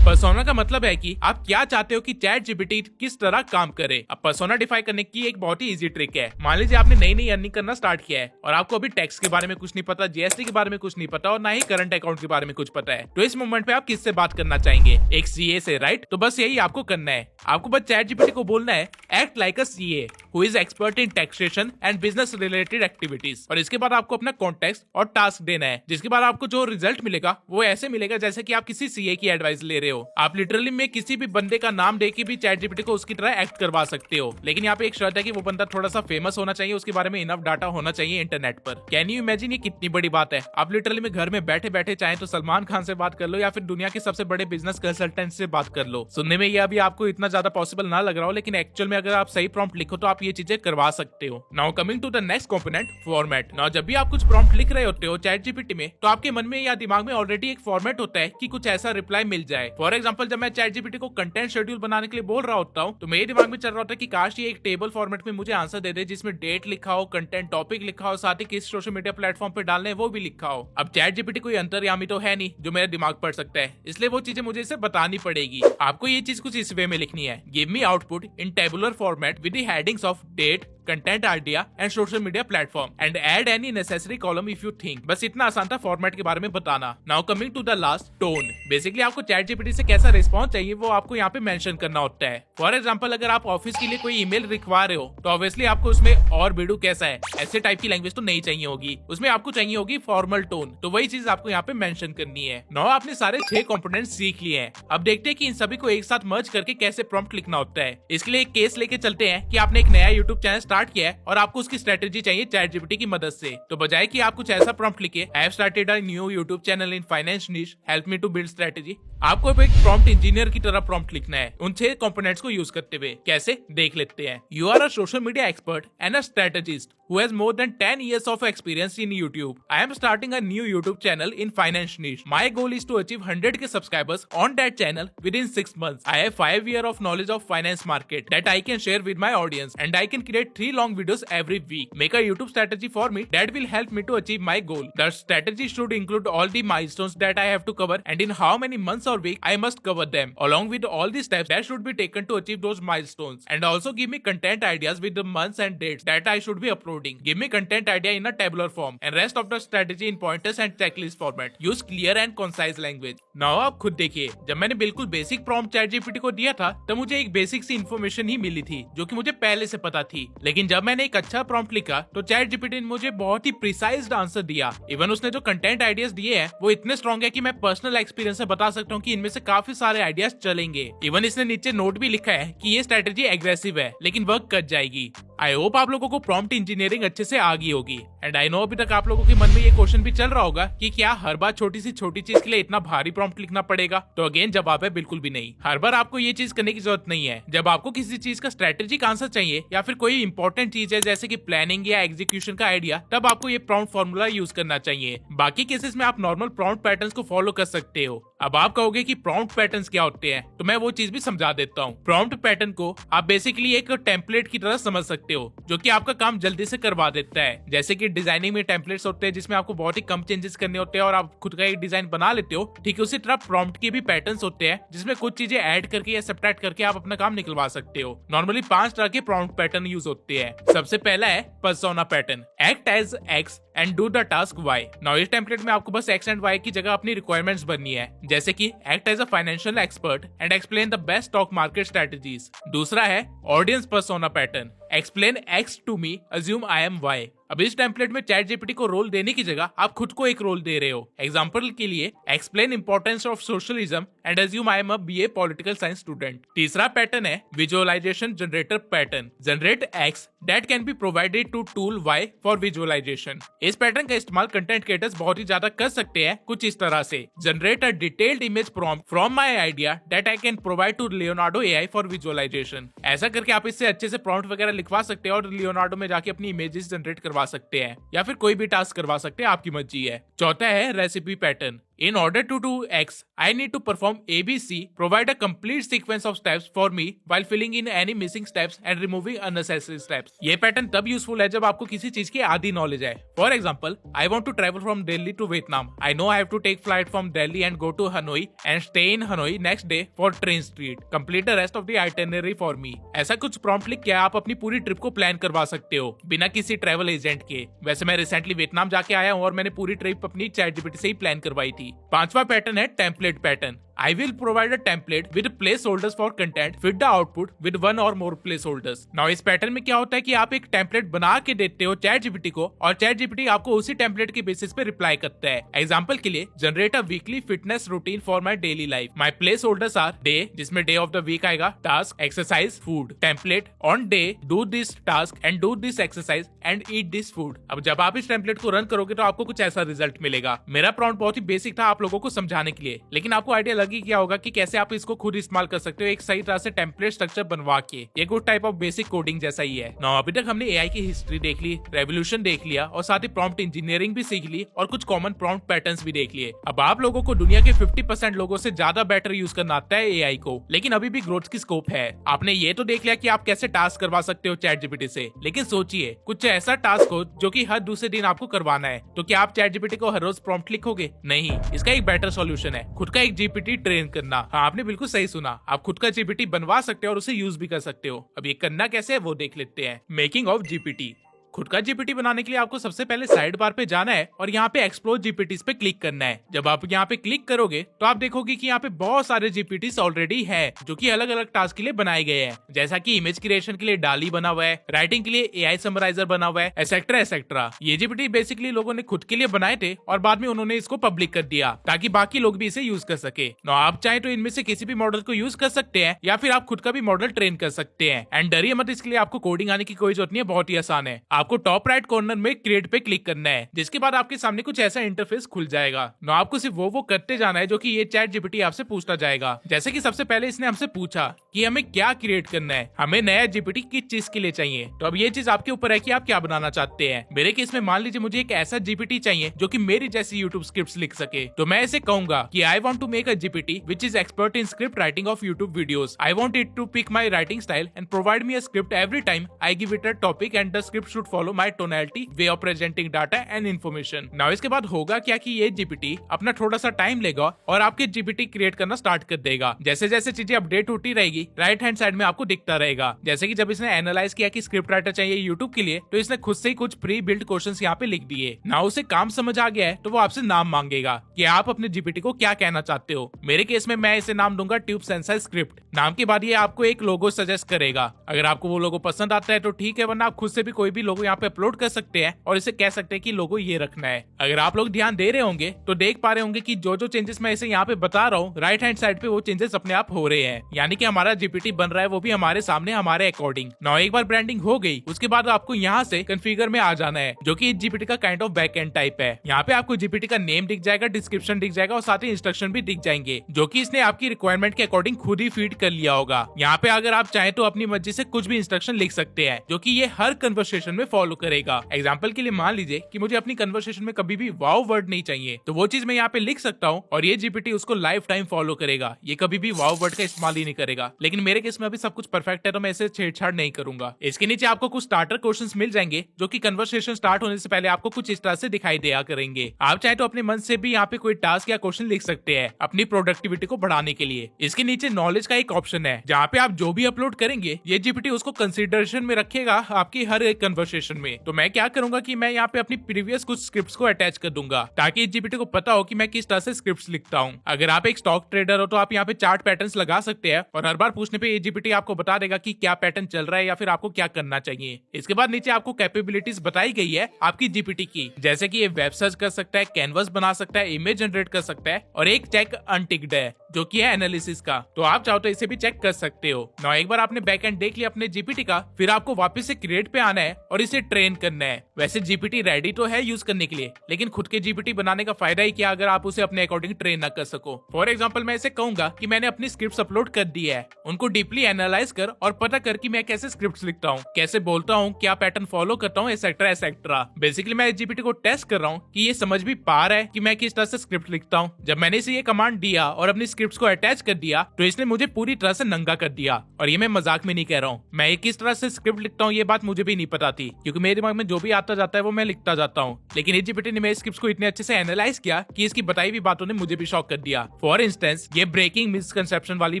Persona का मतलब है कि आप क्या चाहते हो कि चैट जीपीटी किस तरह काम करे। अब पर्सोना डिफाइन करने की एक बहुत ही इजी ट्रिक है। मान लीजिए आपने नई नई अर्निंग करना स्टार्ट किया है और आपको अभी टैक्स के बारे में कुछ नहीं पता, जीएसटी के बारे में कुछ नहीं पता और ना ही करंट अकाउंट के बारे में कुछ पता है। तो इस मोमेंट पे आप किससे बात करना चाहेंगे? एक सीए से, राइट? तो बस यही आपको करना है। आपको बस चैट जीपीटी को बोलना है, act like a CA who is expert in taxation and business related activities. और इसके बाद आपको अपना कॉन्टेक्स्ट और टास्क देना है, जिसके बाद आपको जो रिजल्ट मिलेगा वो ऐसे मिलेगा जैसे कि आप किसी सीए की एडवाइस ले रहे हो। आप लिटरली में किसी भी बंदे का नाम देके भी चैट जीपीटी को उसकी तरह एक्ट करवा सकते हो। लेकिन यहाँ पे एक शर्त है कि वो बंदा थोड़ा सा फेमस होना चाहिए, उसके बारे में इनफ डाटा होना चाहिए इंटरनेट पर। कैन यू इमेजिन ये कितनी बड़ी बात है? आप लिटरली में घर में बैठे बैठे चाहे तो सलमान खान से बात कर लो या फिर दुनिया के सबसे बड़े बिजनेस कंसल्टेंट से बात कर लो। सुनने में ये अभी आपको इतना ज्यादा पॉसिबल ना लग रहा हो, लेकिन एक्चुअल में अगर आप सही प्रॉम्प्ट लिखो तो आप ये चीजें करवा सकते हो। Now coming to the next component, format. Now जब भी आप कुछ प्रॉम्प्ट लिख रहे होते हो चैट जीपीटी में, तो आपके मन में या दिमाग में ऑलरेडी एक फॉर्मेट होता है कि कुछ ऐसा रिप्लाई मिल जाए। फॉर एग्जाम्पल, जब मैं चैट जीपीटी को कंटेंट शेड्यूल बनाने के लिए बोल रहा होता हूँ तो मेरे दिमाग में चल रहा होता है कि काश ये एक टेबल फॉर्मेट में मुझे आंसर दे दे, जिसमें डेट लिखा हो, कंटेंट टॉपिक लिखा हो, साथ ही किस सोशल मीडिया प्लेटफॉर्म पे डालने वो भी लिखा हो। अब चैट जीपीटी कोई अंतर्यामी तो है नहीं जो मेरा दिमाग पढ़ सकता है, इसलिए वो चीजें मुझे इसे बतानी पड़ेगी। आपको ये चीज कुछ इस वे में लिखनी है, give me output in tabular format with the headings of date, content idea and social media platform and add any necessary column if you think. बस इतना आसान था फॉर्मेट के बारे में बताना। Now coming to the last, tone. Basically आपको चैट जीपीटी से कैसा रिस्पॉन्स चाहिए वो आपको यहाँ पे मेंशन करना होता है। फॉर एग्जांपल, अगर आप ऑफिस के लिए कोई ईमेल लिखवा रहे हो तो ऑब्वियसली आपको उसमें और बिडू कैसा है ऐसे टाइप की लैंग्वेज तो नहीं चाहिए होगी, उसमें आपको चाहिए होगी फॉर्मल टोन। तो वही चीज आपको यहाँ पे मेंशन करनी है। नाउ आपने सारे 6 कंपोनेंट्स सीख लिए हैं। अब देखते हैं कि इन सभी को एक साथ मर्ज करके कैसे प्रॉम्प्ट लिखना होता है। इसके लिए एक केस लेके चलते हैं कि आपने एक नया यूट्यूब चैनल स्टार्ट किया है और आपको उसकी स्ट्रेटेजी चाहिए चैट जीपीटी की मदद से। तो बजाय कि आप कुछ ऐसा प्रॉम्प्ट लिखे, I have started a new YouTube channel in finance niche, help me to build strategy, आपको एक प्रॉम्प्ट इंजीनियर की तरह प्रॉम्प्ट लिखना है उन 6 कंपोनेंट्स को यूज करते हुए। कैसे, देख लेते हैं। You are a social media expert and a strategist who has more than 10 years of experience in YouTube. I am starting a new YouTube channel in finance niche. My goal is to achieve 100k subscribers on that channel within 6 months. I have 5 years of knowledge of finance market that I can share with my audience, and I can create 3 long videos every week. Make a YouTube strategy for me that will help me to achieve my goal. The strategy should include all the milestones that I have to cover and in how many months or weeks I must cover them, along with all the steps that should be taken to achieve those milestones. And also give me content ideas with the months and dates that I should be uploading. Give me content idea in a tabular form and rest of the strategy in pointers and checklist format. Use clear and concise language. Now आप खुद देखिए, जब मैंने बिल्कुल बेसिक प्रॉम्प्ट चैट जीपीटी को दिया था तब मुझे एक बेसिक सी इन्फॉर्मेशन ही मिली थी जो कि मुझे पहले से पता थी। लेकिन जब मैंने एक अच्छा प्रॉम्प्ट लिखा तो चैट जीपीटी ने मुझे बहुत ही प्रिसाइज्ड आंसर दिया। इवन उसने जो कंटेंट आइडियाज दिए हैं वो इतने स्ट्रॉन्ग है कि मैं पर्सनल एक्सपीरियंस से बता सकता हूँ कि इनमें से काफी सारे आइडियाज चलेंगे। इवन इसने नीचे नोट भी लिखा है कि ये स्ट्रेटेजी एग्रेसिव है लेकिन वर्क कर जाएगी। आई होप आप लोगों को प्रॉम्प्ट इंजीनियरिंग अच्छे से आ गई होगी। एंड आई नो अभी तक आप लोगों के मन में ये क्वेश्चन भी चल रहा होगा कि क्या हर बार छोटी सी छोटी चीज के लिए इतना भारी प्रॉम्प्ट लिखना पड़ेगा। तो अगेन जवाब है बिल्कुल भी नहीं। हर बार आपको ये चीज करने की जरूरत नहीं है। जब आपको किसी चीज का स्ट्रेटेजिक आंसर चाहिए या फिर कोई इंपॉर्टेंट चीज है जैसे कि प्लानिंग या एग्जीक्यूशन का आइडिया, तब आपको ये प्रॉम्प्ट फॉर्मूला यूज करना चाहिए। बाकी केसेस में आप नॉर्मल प्रॉम्प्ट पैटर्न्स को फॉलो कर सकते हो। अब आप कहोगे कि प्रॉम्प्ट पैटर्न्स क्या होते हैं, तो मैं वो चीज भी समझा देता हूँ। प्रॉम्प्ट पैटर्न को आप बेसिकली एक टेम्पलेट की तरह समझ सकते हो जो कि आपका काम जल्दी से करवा देता है। जैसे कि डिजाइनिंग में टेम्पलेट्स होते हैं जिसमें आपको बहुत ही कम चेंजेस करने होते हैं और आप खुद का एक डिजाइन बना लेते हो, ठीक उसी तरह प्रॉम्प्ट के भी पैटर्न्स होते हैं जिसमें कुछ चीजें ऐड करके या सब्ट्रैक्ट करके आप अपना काम निकलवा सकते हो। नॉर्मली 5 तरह के प्रॉम्प्ट पैटर्न यूज होते हैं। सबसे पहला है persona pattern, act as X and do the task Y. Now इस टेम्पलेट में आपको बस एक्स एंड वाई की जगह अपनी रिक्वायरमेंट्स बननी है, जैसे कि act as a financial expert and explain the best stock market strategies. दूसरा है audience persona pattern, explain X to me, assume I am Y. अब इस टेम्पलेट में चैट जीपीटी को रोल देने की जगह आप खुद को एक रोल दे रहे हो। एग्जांपल के लिए explain importance of socialism and assume I am a BA political science student. तीसरा पैटर्न है visualisation generator pattern, generate X that can be provided to tool Y for visualisation. इस पैटर्न का इस्तेमाल कंटेंट क्रिएटर्स बहुत ही ज्यादा कर सकते हैं कुछ इस तरह से, generate a detailed image prompt from my idea that I can provide to Leonardo AI for visualisation. ऐसा करके आप इससे अच्छे से प्रॉम्प्ट वगैरह लिखवा सकते हैं और लियोनार्डो में जाके अपनी इमेजेस जनरेट करवा सकते हैं या फिर कोई भी टास्क करवा सकते हैं, आपकी मर्जी है। चौथा है recipe pattern, in order to do X, I need to perform ABC, provide a complete sequence of steps for me while filling in any missing steps and removing unnecessary steps। ये पैटर्न तब यूजफुल है जब आपको किसी चीज की आधी नॉलेज है। For example, I want to travel from Delhi to Vietnam. I know I have to take flight from Delhi and go to Hanoi and stay in Hanoi next day for train street. Complete the rest of the itinerary for me। ऐसा कुछ प्रॉम्प्ट लिख के आप अपनी पूरी ट्रिप को प्लान करवा सकते हो बिना किसी ट्रैवल एजेंट के। वैसे मैं रिसेंटली वियतनाम जाके आया हूँ और मैंने पूरी ट्रिप अपनी चैट जीपीटी से ही प्लान करवाई थी। पांचवा पैटर्न है template pattern, I will provide a template with placeholders for content, fit the output with one or more placeholders। Now इस पैटर्न में क्या होता है कि आप एक टेम्पलेट बना के देते हो चैट जीपीटी को और चैट जीपीटी आपको उसी टेम्पलेट के बेसिस पे रिप्लाई करता है। एग्जांपल के लिए, generate a weekly fitness routine for my daily life. My placeholders are day, जिसमें डे ऑफ द वीक आएगा, task, exercise, food. Template, on day do this task and do this exercise and eat this food. अब जब आप इस टेम्पलेट को रन करोगे तो आपको कुछ ऐसा रिजल्ट मिलेगा। मेरा प्रॉम्प्ट बहुत ही बेसिक था आप लोगों को समझाने के लिए, लेकिन आपको आइडिया लग लग ही गया होगा कि कैसे आप इसको खुद इस्तेमाल कर सकते हो एक सही तरह से टेम्पलेट स्ट्रक्चर बनवा के। ये good type of basic coding जैसा ही है। नाउ अभी तक हमने एआई की हिस्ट्री देख ली, रेवोल्यूशन देख लिया और साथ ही प्रॉम्प्ट इंजीनियरिंग भी सीख ली और कुछ कॉमन प्रॉम्प्ट पैटर्न्स भी देख लिए। अब आप लोगों को दुनिया के 50% लोगों से ज्यादा बेटर यूज करना आता है एआई को, लेकिन अभी भी ग्रोथ की स्कोप है। आपने ये तो देख लिया कि आप कैसे टास्क करवा सकते हो चैट जीपीटी से, लेकिन सोचिए कुछ ऐसा टास्क हो जो कि हर दूसरे दिन आपको करवाना है, तो क्या आप चैट जीपीटी को हर रोज प्रॉम्प्ट लिखोगे? नहीं, इसका एक बेटर सॉल्यूशन है खुद का एक जीपीटी ट्रेन करना। हाँ, आपने बिल्कुल सही सुना, आप खुद का जीपीटी बनवा सकते हो और उसे यूज भी कर सकते हो। अब ये करना कैसे है वो देख लेते हैं। Making of GPT. खुद का जीपीटी बनाने के लिए आपको सबसे पहले साइड बार पे जाना है और यहाँ पे एक्सप्लोर जीपीटीज पे क्लिक करना है। जब आप यहाँ पे क्लिक करोगे तो आप देखोगे कि यहाँ पे बहुत सारे जीपीटीज ऑलरेडी है जो कि अलग अलग टास्क के लिए बनाए गए हैं, जैसा कि इमेज क्रिएशन के लिए डाली बना हुआ है, राइटिंग के लिए एआई समराइजर बना हुआ है, एसेट्रा एसेट्रा। ये जीपीटी बेसिकली लोगों ने खुद के लिए बनाए थे और बाद में उन्होंने इसको पब्लिक कर दिया ताकि बाकी लोग भी इसे यूज कर सके। ना आप चाहे तो इनमें से किसी भी मॉडल को यूज कर सकते हैं या फिर आप खुद का भी मॉडल ट्रेन कर सकते हैं। एंड डरिए मत, इसके लिए आपको कोडिंग आने की कोई जरूरत नहीं है, बहुत ही आसान है। आपको टॉप राइट कॉर्नर में क्रिएट पे क्लिक करना है, जिसके बाद आपके सामने कुछ ऐसा इंटरफेस खुल जाएगा। ना आपको सिर्फ वो करते जाना है जो कि ये चैट जीपीटी आपसे पूछता जाएगा। जैसे कि सबसे पहले इसने हमसे पूछा कि हमें क्या क्रिएट करना है, हमें नया जीपीटी किस चीज के लिए चाहिए। तो अब ये चीज आपके ऊपर है कि आप क्या बनाना चाहते हैं। मेरे केस में मान लीजिए मुझे एक ऐसा जीपीटी चाहिए जो कि मेरी जैसी यूट्यूब स्क्रिप्ट्स लिख सके, तो मैं इसे कहूंगा कि I want to make a GPT which is expert in script writing of YouTube videos. I want it to pick my writing style and provide me a script every time I give it a topic and the script should follow my tonality, way of presenting data and information. Now इसके बाद होगा क्या कि ये जीपीटी अपना थोड़ा सा टाइम लेगा और आपके जीपीटी क्रिएट करना स्टार्ट कर देगा। जैसे जैसे चीजें अपडेट होती रहेगी राइट हैंड साइड में आपको दिखता रहेगा। जैसे कि जब इसने एनालाइज किया कि स्क्रिप्ट राइटर चाहिए यूट्यूब के लिए, तो इसने खुद से ही कुछ प्री बिल्ड क्वेश्चंस यहाँ पे लिख दिए। नाउ उसे काम समझ आ गया है तो वो आपसे नाम मांगेगा कि आप अपने जीपीटी को क्या कहना चाहते हो। मेरे केस में मैं इसे नाम दूंगा ट्यूब सेंसर स्क्रिप्ट। नाम के बाद ये आपको एक लोगो सजेस्ट करेगा। अगर आपको वो लोगो पसंद आता है तो ठीक है, वरना आप खुद से भी कोई भी लोगो यहाँ पे अपलोड कर सकते हैं और इसे कह सकते हैं कि लोगो ये रखना है। अगर आप लोग ध्यान दे रहे होंगे तो देख पा रहे होंगे कि जो जो चेंजेस मैं इसे यहाँ पे बता रहा हूँ राइट हैंड साइड पे वो चेंजेस अपने आप हो रहे हैं, यानी कि हमारा जीपीटी बन रहा है वो भी हमारे सामने हमारे अकॉर्डिंग। नाउ एक बार ब्रांडिंग हो गई उसके बाद आपको यहाँ से कॉन्फ़िगर में आ जाना है, जो कि जीपीटी का kind of back and type है। यहाँ पे आपको जीपीटी का नेम दिख जाएगा, डिस्क्रिप्शन दिख जाएगा और साथ ही इंस्ट्रक्शन भी दिख जाएंगे जो कि इसने आपकी रिक्वायरमेंट के अकॉर्डिंग खुद ही फीड कर लिया होगा। यहाँ पे अगर आप चाहें तो अपनी मर्जी से कुछ भी इंस्ट्रक्शन लिख सकते हैं जो कि ये हर कन्वर्सेशन में फॉलो करेगा। एग्जाम्पल के लिए मान लीजिए कि मुझे अपनी कन्वर्सेशन में कभी भी वाओ वर्ड नहीं चाहिए, तो वो चीज मैं यहाँ पे लिख सकता हूँ और ये जीपीटी उसको लाइफ टाइम फॉलो करेगा। ये कभी भी वाओ वर्ड का इस्तेमाल ही नहीं करेगा। लेकिन मेरे केस में अभी सब कुछ परफेक्ट है तो मैं इसे छेड़छाड़ नहीं करूंगा। इसके नीचे आपको कुछ स्टार्टर क्वेश्चंस मिल जाएंगे जो कि कन्वर्सेशन स्टार्ट होने से पहले आपको कुछ इस तरह से दिखाई दिया करेंगे। आप चाहे तो अपने मन से भी यहाँ पे कोई टास्क या क्वेश्चन लिख सकते हैं अपनी प्रोडक्टिविटी को बढ़ाने के लिए। इसके नीचे नॉलेज का एक ऑप्शन है जहाँ पे आप जो भी अपलोड करेंगे ये जीपीटी उसको कंसिडरेशन में रखेगा आपकी हर एक कन्वर्सेशन में। तो मैं क्या करूंगा कि मैं यहाँ पे अपनी प्रीवियस कुछ स्क्रिप्ट्स को अटैच कर दूंगा ताकि जीपीटी को पता हो कि मैं किस तरह से स्क्रिप्ट्स लिखता हूँ। अगर आप एक स्टॉक ट्रेडर हो तो आप यहाँ पे चार्ट पैटर्न्स लगा सकते हैं और हर बार पूछने पे ये जीपीटी आपको बता देगा कि क्या पैटर्न चल रहा है या फिर आपको क्या करना चाहिए। इसके बाद नीचे आपको कैपेबिलिटीज बताई गई है आपकी जीपीटी की, जैसे कि ये वेब सर्च कर सकता है, कैनवस बना सकता है, इमेज जनरेट कर सकता है और एक चेक अनटिक्ड है जो कि है एनालिसिस का। तो आप चाहो तो इसे भी चेक कर सकते हो। ना एक बार आपने बैकएंड देख लिया अपने जीपीटी का, फिर आपको वापस से क्रिएट पे आना है और इसे ट्रेन करना है। वैसे जीपीटी रेडी तो है यूज करने के लिए, लेकिन खुद के जीपीटी बनाने का फायदा ही क्या अगर आप उसे अपने अकॉर्डिंग ट्रेन ना कर सको। फॉर एग्जाम्पल मैं इसे कहूंगा कि मैंने अपनी स्क्रिप्ट अपलोड कर दी है, उनको डीपली एनालाइज कर और पता कर कि मैं कैसे स्क्रिप्ट लिखता हूँ, कैसे बोलता हूँ, क्या पैटर्न फॉलो करता हूँ, एसेट्रा एसेट्रा। बेसिकली मैं जीपीटी को टेस्ट कर रहा हूँ कि ये समझ भी पा रहा है कि मैं किस तरह से स्क्रिप्ट लिखता हूँ। जब मैंने इसे ये कमांड दिया और अपनी स्क्रिप्ट को अटैच कर दिया तो इसने मुझे पूरी तरह से नंगा कर दिया। और ये मैं मजाक में नहीं कह रहा हूँ, मैं किस तरह से स्क्रिप्ट लिखता हूँ ये बात मुझे भी नहीं पता थी, क्योंकि मेरे दिमाग में जो भी आता जाता है वो मैं लिखता जाता हूँ। लेकिन ये जीपीटी ने मेरे स्क्रिप्ट को इतने अच्छे से एनालाइज किया कि इसकी बताई हुई बातों ने मुझे भी शॉक कर दिया। फॉर इंस्टेंस ये ब्रेकिंग मिसकंसेप्शन वाली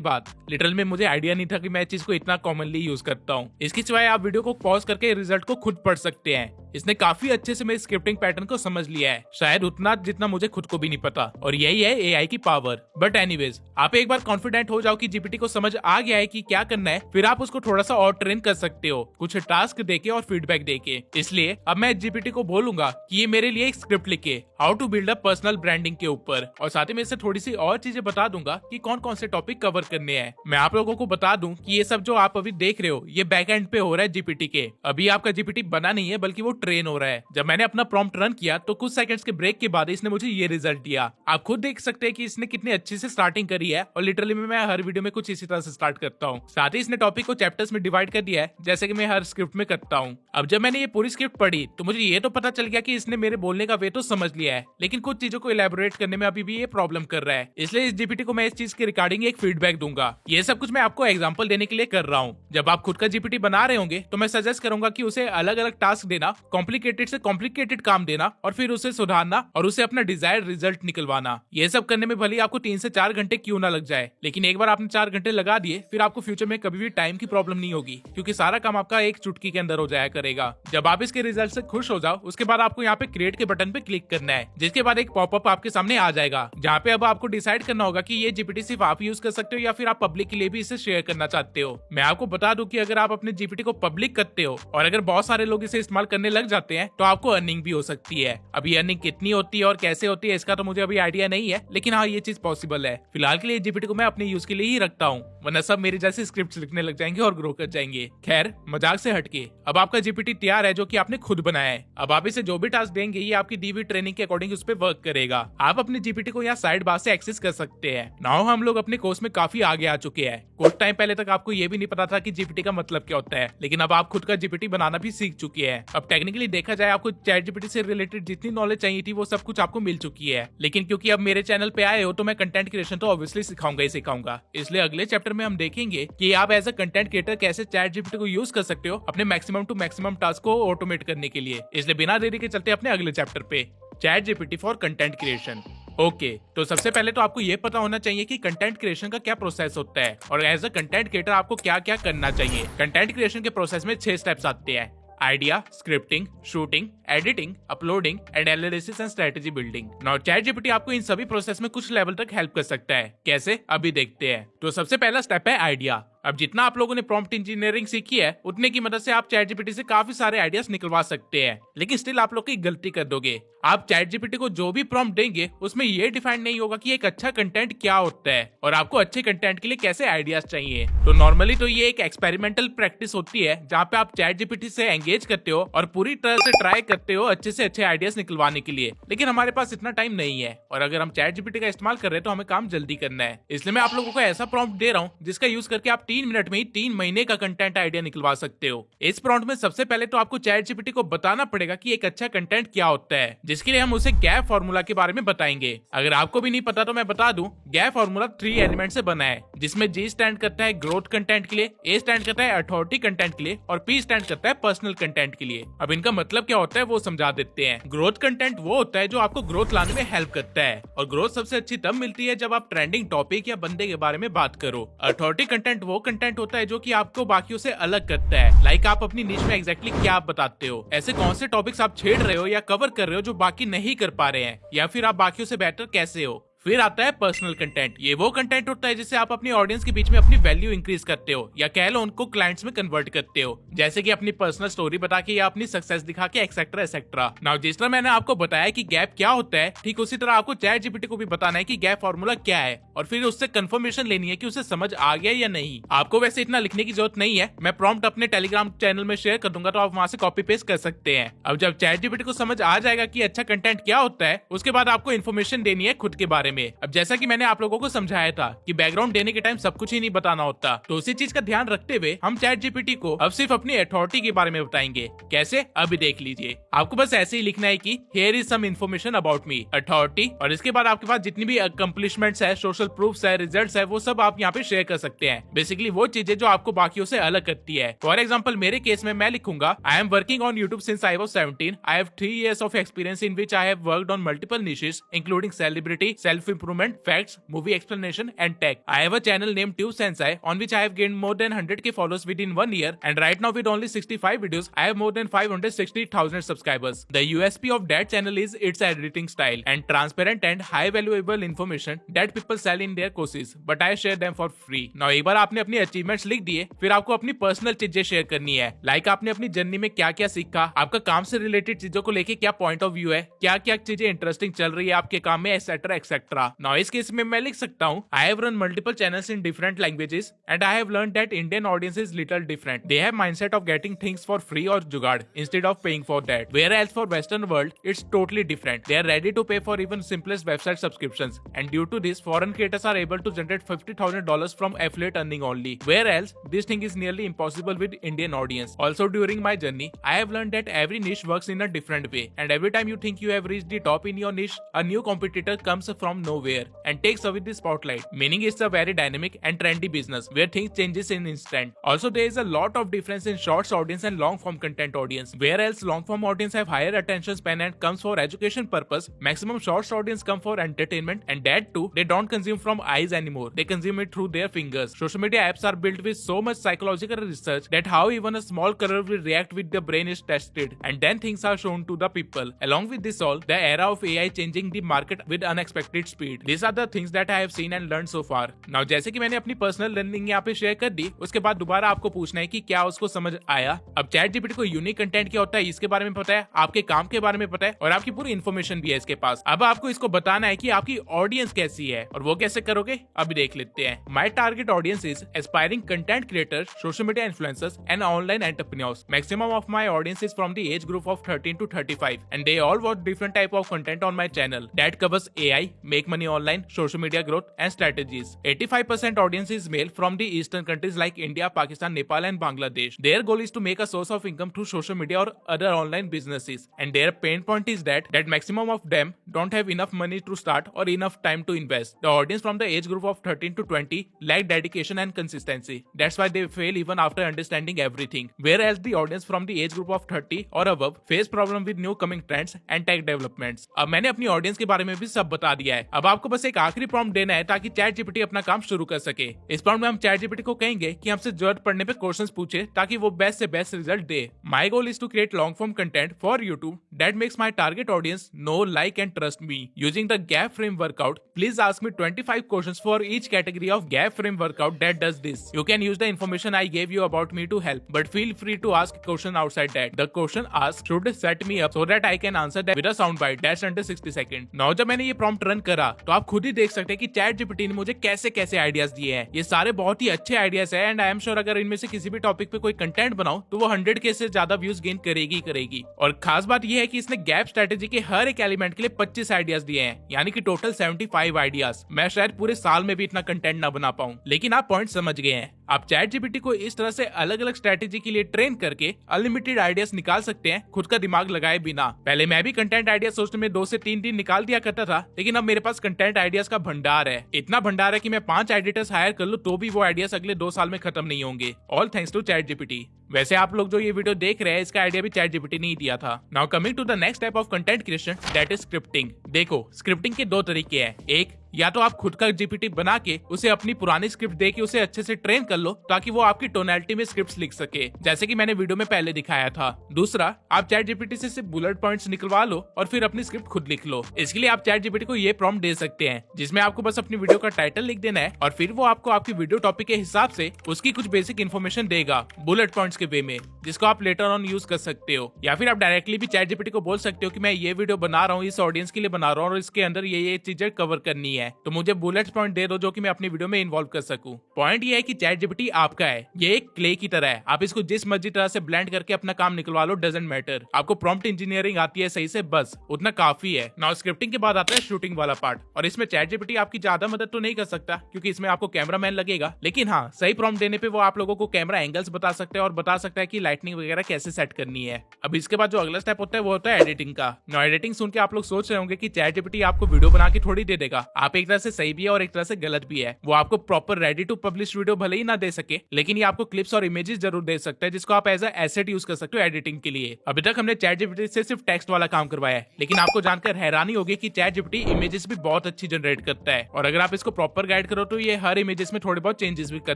बात, लिटरल में मुझे आइडिया नहीं था कि मैं इस चीज को इतना कॉमनली यूज करता हूँ। इसकी सिवाय आप वीडियो को पॉज करके रिजल्ट को खुद पढ़ सकते हैं। इसने काफी अच्छे से मेरे स्क्रिप्टिंग पैटर्न को समझ लिया है, शायद उतना जितना मुझे खुद को भी नहीं पता। और यही है एआई की पावर। बट एनीवेज, आप एक बार कॉन्फिडेंट हो जाओ कि जीपीटी को समझ आ गया है कि क्या करना है, फिर आप उसको थोड़ा सा और ट्रेन कर सकते हो कुछ टास्क देके और फीडबैक देके। इसलिए अब मैं जीपीटी को बोलूंगा कि ये मेरे लिए एक स्क्रिप्ट लिखे how to build a personal branding के ऊपर, और साथ ही में इससे थोड़ी सी और चीजें बता दूंगा कि कौन कौन से टॉपिक कवर करने हैं। मैं आप लोगों को बता दूं कि ये सब जो आप अभी देख रहे हो ये बैक एंड पे हो रहा है जीपीटी के। अभी आपका जीपीटी बना नहीं है बल्कि वो ट्रेन हो रहा है। जब मैंने अपना प्रॉम्प्ट रन किया तो कुछ सेकंड्स के ब्रेक के बाद इसने मुझे ये रिजल्ट दिया। आप खुद देख सकते हैं कि इसने कितनी अच्छे से स्टार्टिंग करी है और लिटरली मैं हर वीडियो में कुछ इसी तरह से स्टार्ट करता हूँ। साथ ही इसने टॉपिक को चैप्टर्स में डिवाइड कर दिया है जैसे कि मैं हर स्क्रिप्ट में करता हूँ। अब जब मैंने ये पूरी स्क्रिप्ट पढ़ी तो मुझे ये तो पता चल गया कि इसने मेरे बोलने का वे तो समझ लिया है, लेकिन कुछ चीजों को इलेबोरेट करने में अभी भी ये प्रॉब्लम कर रहा है। इसलिए इस जीपीटी को मैं इस चीज के रिगार्डिंग एक फीडबैक दूंगा। ये सब कुछ मैं आपको एग्जांपल देने के लिए कर रहा हूँ। जब आप खुद का जीपीटी बना रहे होंगे तो मैं सजेस्ट करूंगा कि उसे अलग अलग टास्क देना, कॉम्प्लिकेटेड से कॉम्प्लिकेटेड काम देना और फिर उसे सुधारना और उसे अपना डिजायर्ड रिजल्ट निकलवाना। ये सब करने में भले ही आपको 3 से 4 घंटे क्यों ना लग जाए, लेकिन एक बार आपने 4 घंटे लगा दिए फिर आपको फ्यूचर में कभी भी टाइम की प्रॉब्लम नहीं होगी, क्योंकि सारा काम आपका एक चुटकी के अंदर हो जाया करेगा। जब आप इसके रिजल्ट से खुश हो जाओ उसके बाद आपको यहाँ पे क्रिएट के बटन पे क्लिक करना है, जिसके बाद एक पॉपअप आपके सामने आ जाएगा जहाँ पे अब आपको डिसाइड करना होगा कि ये जीपीटी सिर्फ आप यूज कर सकते हो या फिर आप पब्लिक के लिए भी इसे शेयर करना चाहते हो। मैं आपको बता दूं कि अगर आप अपने जीपीटी को पब्लिक करते हो और अगर बहुत सारे लोग इसे इस्तेमाल करने लग जाते हैं तो आपको अर्निंग भी हो सकती है। अभी अर्निंग कितनी होती है और कैसे होती है इसका तो मुझे अभी आइडिया नहीं है, लेकिन हाँ ये चीज पॉसिबल है। फिलहाल के लिए जीपीटी को मैं अपने यूज के लिए ही रखता हूँ, वरना सब मेरे जैसे स्क्रिप्ट लिखने लग जाएंगे और ग्रो कर जाएंगे। खैर मजाक से हटके अब आपका जीपीटी तैयार है जो कि आपने खुद बनाया है। अब आप इसे जो भी टास्क देंगे ये आपकी दी हुई ट्रेनिंग के अकॉर्डिंग उस पर वर्क करेगा। आप अपने जीपीटी को यहाँ साइड बार से एक्सेस कर सकते हैं। नाउ हम लोग अपने कोर्स में काफी आगे आ चुके हैं। कुछ टाइम पहले तक आपको ये भी नहीं पता था कि जीपीटी का मतलब क्या होता है, लेकिन अब आप खुद का जीपीटी बनाना भी सीख चुके हैं। अब टेक्निकली देखा जाए आपको चैट जीपीटी से रिलेटेड जितनी नॉलेज चाहिए थी वो सब कुछ आपको मिल चुकी है, लेकिन क्योंकि अब मेरे चैनल पे आए हो तो मैं कंटेंट क्रिएशन तो ऑब्वियसली सिखाऊंगा ही सिखाऊंगा। इसलिए अगले चैप्टर में हम देखेंगे कि आप एज अ कंटेंट क्रिएटर कैसे चैट जीपीटी को यूज कर सकते हो अपने मैक्सिमम टू मैक्सिमम टास्क को ऑटोमेट करने के लिए। इसलिए बिना देरी के चलते अपने अगले चैप्टर पे, chat GPT for content creation. Okay तो सबसे पहले तो आपको ये पता होना चाहिए कि कंटेंट क्रिएशन का क्या प्रोसेस होता है और एज अ कंटेंट क्रिएटर आपको क्या क्या करना चाहिए। कंटेंट क्रिएशन के प्रोसेस में 6 स्टेप्स आते हैं: idea, scripting, shooting, editing, uploading and analysis and strategy building. Now chat GPT आपको इन सभी प्रोसेस में कुछ लेवल तक हेल्प कर सकता है। कैसे, अभी देखते हैं। तो सबसे पहला स्टेप है आइडिया। अब जितना आप लोगों ने प्रॉम्प्ट इंजीनियरिंग सीखी है उतने की मदद से आप चैट जीपीटी से काफी सारे आइडियाज निकलवा सकते हैं, लेकिन स्टिल आप लोग की गलती कर दोगे। आप चैट जीपीटी को जो भी प्रॉम्प्ट देंगे उसमें ये डिफाइन नहीं होगा कि एक अच्छा कंटेंट क्या होता है और आपको अच्छे कंटेंट के लिए कैसे आइडियाज चाहिए। तो नॉर्मली तो ये एक एक्सपेरिमेंटल प्रैक्टिस होती है जहाँ पे आप चैट जीपीटी से एंगेज करते हो और पूरी तरह से ट्राई करते हो अच्छे से अच्छे आइडियाज निकलवाने के लिए, लेकिन हमारे पास इतना टाइम नहीं है और अगर हम चैट जीपीटी का इस्तेमाल कर रहे हैं तो हमें काम जल्दी करना है। इसलिए मैं आप लोगों को ऐसा प्रॉम्प्ट दे रहा हूँ जिसका यूज करके आप 3 मिनट में ही 3 महीने का कंटेंट आइडिया निकलवा सकते हो। इस प्रॉम्प्ट में सबसे पहले तो आपको चैट जीपीटी को बताना पड़ेगा कि एक अच्छा कंटेंट क्या होता है, जिसके लिए हम उसे गैप फार्मूला के बारे में बताएंगे। अगर आपको भी नहीं पता तो मैं बता दूं, गैप फार्मूला 3 एलिमेंट से बना है, जिसमें G स्टैंड करता है ग्रोथ कंटेंट के लिए, A स्टैंड करता है अथॉरिटी कंटेंट के लिए और P स्टैंड करता है पर्सनल कंटेंट के लिए। अब इनका मतलब क्या होता है वो समझा देते हैं। ग्रोथ कंटेंट वो होता है जो आपको ग्रोथ लाने में हेल्प करता है और ग्रोथ सबसे अच्छी तब मिलती है जब आप ट्रेंडिंग टॉपिक या बंदे के बारे में बात करो। अथॉरिटी कंटेंट वो कंटेंट होता है जो कि आपको बाकियों से अलग करता है, लाइक आप अपनी निश में एग्जैक्टली क्या आप बताते हो, ऐसे कौन से टॉपिक्स आप छेड़ रहे हो या कवर कर रहे हो जो बाकी नहीं कर पा रहे हैं, या फिर आप बाकियों से बेटर कैसे हो। फिर आता है पर्सनल कंटेंट। ये वो कंटेंट होता है जिससे आप अपनी ऑडियंस के बीच में अपनी वैल्यू इंक्रीज करते हो या कह लो उनको क्लाइंट्स में कन्वर्ट करते हो, जैसे कि अपनी पर्सनल स्टोरी बता के या अपनी सक्सेस दिखा के एक्सेट्रा एक्सेट्रा। नाउ जिस तरह मैंने आपको बताया कि गैप क्या होता है, ठीक उसी तरह आपको चैट जीपीटी को भी बताना है कि गैप फार्मूला क्या है और फिर उससे कंफर्मेशन लेनी है कि उसे समझ आ गया या नहीं। आपको वैसे इतना लिखने की जरूरत नहीं है, मैं प्रॉम्प्ट अपने टेलीग्राम चैनल में शेयर कर दूंगा तो आप वहां से कॉपी पेस्ट कर सकते हैं। अब जब चैट जीपीटी को समझ आ जाएगा कि अच्छा कंटेंट क्या होता है, उसके बाद आपको इन्फॉर्मेशन देनी है खुद के बारे में। अब जैसा कि मैंने आप लोगों को समझाया था कि बैकग्राउंड देने के टाइम सब कुछ ही नहीं बताना होता, तो उसी चीज का ध्यान रखते हुए हम चैट जीपीटी को अब सिर्फ अपनी अथॉरिटी के बारे में बताएंगे। कैसे, अभी देख लीजिए। आपको बस ऐसे ही लिखना है कि here is some information about me authority, और इसके बाद आपके पास जितनी भी अकम्प्लिशमेंट्स है, सोशल प्रूफ्स है, रिजल्ट्स है, वो सब आप यहाँ पे शेयर कर सकते हैं। बेसिकली वो चीजें जो आपको बाकियों से अलग करती है। फॉर एग्जाम्पल मेरे केस में मैं लिखूंगा, I am working on YouTube since I was 17। I have 3 years of experience in which I have worked on multiple niches including celebrity, self-improvement, facts, movie explanation and tech. I have a channel named Tube Sensei on which I have gained more than 100k followers within 1 year, and right now with only 65 videos I have more than 560,000 subscribers. The USP of that channel is its editing style and transparent and high valuable information that people sell in their courses, but I share them for free. Now एक बार आपने अपनी अचीवमेंट्स लिख दिए, फिर आपको अपनी पर्सनल चीजें शेयर करनी है, लाइक आपने अपनी जर्नी में क्या क्या सीखा, आपका काम से रिलेटेड चीजों को लेके क्या पॉइंट ऑफ व्यू है, क्या क्या चीजें इंटरेस्टिंग चल रही है आपके काम में, एक्सेट्रा एक्सेट्रा। एक्सेट्रा। नाउ इस केस में मैं लिख सकता हूँ I have run multiple channels in different languages and I have learn that Indian audience is little different. They have mindset of getting things for free और jugaad instead of paying for that, where else for western world it's totally different. They are ready to pay for even simplest website subscriptions, and due to this, foreign creators are able to generate $50,000 from affiliate earning only. Whereas this thing is nearly impossible with Indian audience. Also, during my journey, I have learned that every niche works in a different way, and every time you think you have reached the top in your niche, a new competitor comes from nowhere and takes away the spotlight. Meaning, it's a very dynamic and trendy business where things changes in instant. Also, there is a lot of difference in shorts audience and long form content audience. Whereas long form audience have higher attention span and comes for education purpose, maximum shorts audience come for entertainment, and that too they don't consume from eyes anymore, they consume it through their fingers. Social media apps are built with so much psychological research that how even a small color will react with the brain is tested, and then things are shown to the people. Along with this all, the era of AI changing the market with unexpected speed. These are the things that I have seen and learned so far. Now जैसे कि मैंने अपनी पर्सनल लर्निंग यहाँ पे शेयर कर दी, उसके बाद दोबारा आपको पूछना है कि क्या उसको समझ आया। अब चैट जीपीटी को यूनिक कंटेंट क्या होता है इसके बारे में पता है, आपके काम के बारे में पता है, और आपकी पूरी इन्फॉर्मेशन भी है इसके पास। अब आपको इसको बताना है कि आपकी ऑडियंस कैसी है, और वो कैसे करोगे अभी देख लेते हैं। My target audience is aspiring content creators, social media influencers and online entrepreneurs. Maximum of my audience is from the age group of 13 to 35 and they all watch different type of content on my channel that covers AI, make money online, social media growth and strategies. 85% audience is male from the eastern countries like India, Pakistan, Nepal and Bangladesh. Their goal is to make a source of income through social media or other online businesses, and their pain point is that maximum of them don't have enough money to start or enough time to invest. The audience from the age group of 13 to 20 lack dedication and consistency. That's why they fail even after understanding everything. Whereas the audience from the age group of 30 or above face problem with new coming trends and tech developments. अब मैंने अपनी ऑडियंस के बारे में भी सब बता दिया है। अब आपको बस एक आखिरी प्रॉम्प्ट देना है ताकि चैट जीपीटी अपना काम शुरू कर सके। इस प्रॉम्प्ट में हम चैट जीपीटी को कहेंगे कि हमसे जरूरत पड़ने पे क्वेश्चंस पूछे ताकि वो बेस्ट से बेस्ट रिजल्ट दे। My goal is to create long form content for YouTube that makes my target audience know, like and trust me using the gap framework. Please ask me 25 questions for each category of gap framework that does this. You can use the information I gave you about me to help, but feel free to ask question outside that. The question asked should set me up so that I can answer that with a sound bite that's under 60 seconds. Now जब मैंने ये प्रॉम्प्ट रन करा तो आप खुद ही देख सकते हैं कि चैट जीपीटी ने मुझे कैसे कैसे आइडियाज दिए हैं। ये सारे बहुत ही अच्छे आइडियाज हैं एंड आई एम श्योर अगर इनमें से किसी भी टॉपिक पे कोई कंटेंट बनाओ तो वो 100K से ज्यादा व्यूज गेन करेगी। और खास बात ये है कि इसने गैप स्ट्रेटेजी के हर एक एलिमेंट के लिए 25 आइडियाज दिए हैं, यानी कि टोटल 75 आइडियाज। मैं शायद पूरे साल में भी इतना कंटेंट ना बना पाऊं, लेकिन आप पॉइंट समझ गए हैं। आप चैट जीपीटी को इस तरह से अलग अलग स्ट्रेटेजी के लिए ट्रेन करके अनलिमिटेड आइडियाज निकाल सकते हैं खुद का दिमाग लगाए बिना। पहले मैं भी कंटेंट आइडिया सोचने में 2 से 3 दिन निकाल दिया करता था, लेकिन अब मेरे पास कंटेंट आइडियाज का भंडार है। इतना भंडार है कि मैं 5 एडिटर्स हायर कर लूं तो भी वो आइडियाज अगले 2 साल में खत्म नहीं होंगे। All thanks to chat GPT. वैसे आप लोग जो ये वीडियो देख रहे हैं इसका आइडिया भी चैट जीपीटी ने ही दिया था। Now coming to the next type of content creation that is scripting. देखो स्क्रिप्टिंग के 2 तरीके हैं। एक, या तो आप खुद का जीपीटी बना के उसे अपनी पुरानी स्क्रिप्ट दे के उसे अच्छे से ट्रेन कर लो ताकि वो आपकी टोनैलिटी में स्क्रिप्ट्स लिख सके, जैसे कि मैंने वीडियो में पहले दिखाया था। दूसरा, आप चैट जीपीटी से सिर्फ बुलेट पॉइंट्स निकलवा लो और फिर अपनी स्क्रिप्ट खुद लिख लो। इसके लिए आप चैट जीपीटी को ये प्रॉम्प्ट दे सकते हैं जिसमें आपको बस अपनी वीडियो का टाइटल लिख देना है और फिर वो आपको आपकी वीडियो टॉपिक के हिसाब से उसकी कुछ बेसिक इन्फॉर्मेशन देगा बुलेट पॉइंट्स के वे में, जिसको आप लेटर ऑन यूज कर सकते हो। या फिर आप डायरेक्टली भी चैट जीपीटी को बोल सकते हो कि मैं ये वीडियो बना रहा हूँ, इस ऑडियंस के लिए बना रहा हूँ और इसके अंदर ये चीजें कवर करनी है, तो मुझे बुलेट पॉइंट दे दो जो कि मैं अपनी वीडियो में इन्वॉल्व कर सकूं। पॉइंट ये है कि चैट जीपीटी आपका है, ये एक क्ले की तरह है। आप इसको जिस मर्जी तरह से ब्लेंड करके अपना काम निकलवा लो, डजंट मैटर। आपको प्रॉम्प्ट इंजीनियरिंग आती है सही से, बस उतना काफी है। नाउ स्क्रिप्टिंग के बाद आता है शूटिंग वाला पार्ट, और इसमें चैट जीपीटी आपकी ज्यादा मदद तो नहीं कर सकता क्योंकि इसमें आपको कैमरामैन लगेगा, लेकिन हाँ सही प्रॉम्प्ट देने पे वो आप लोगों को कैमरा एंगल्स बता सकते हैं और बता सकता है कि लाइटनिंग वगैरह कैसे सेट करनी है। अब इसके बाद जो अगला स्टेप होता है वो होता है एडिटिंग का। नाउ एडिटिंग सुन के आप लोग सोच रहे होंगे कि चैट जीपीटी आपको वीडियो बना के थोड़ी दे देगा। आप एक तरह से सही भी है और एक तरह से गलत भी है। वो आपको proper ready to publish video भले ही ना दे सके, लेकिन ये आपको क्लिप्स और इमेजेस जरूर दे सकता है जिसको आप एज अ एसेट यूज कर सकते हो एडिटिंग के लिए। अभी तक हमने चैट जीपीटी से सिर्फ टेक्स्ट वाला काम करवाया है, लेकिन आपको जानकर हैरानी होगी कि चैट जीपीटी इमेजेस भी बहुत अच्छी जनरेट करता है, और अगर आप इसको प्रॉपर गाइड करो तो ये हर इमेजेस में थोड़े बहुत चेंजेस भी कर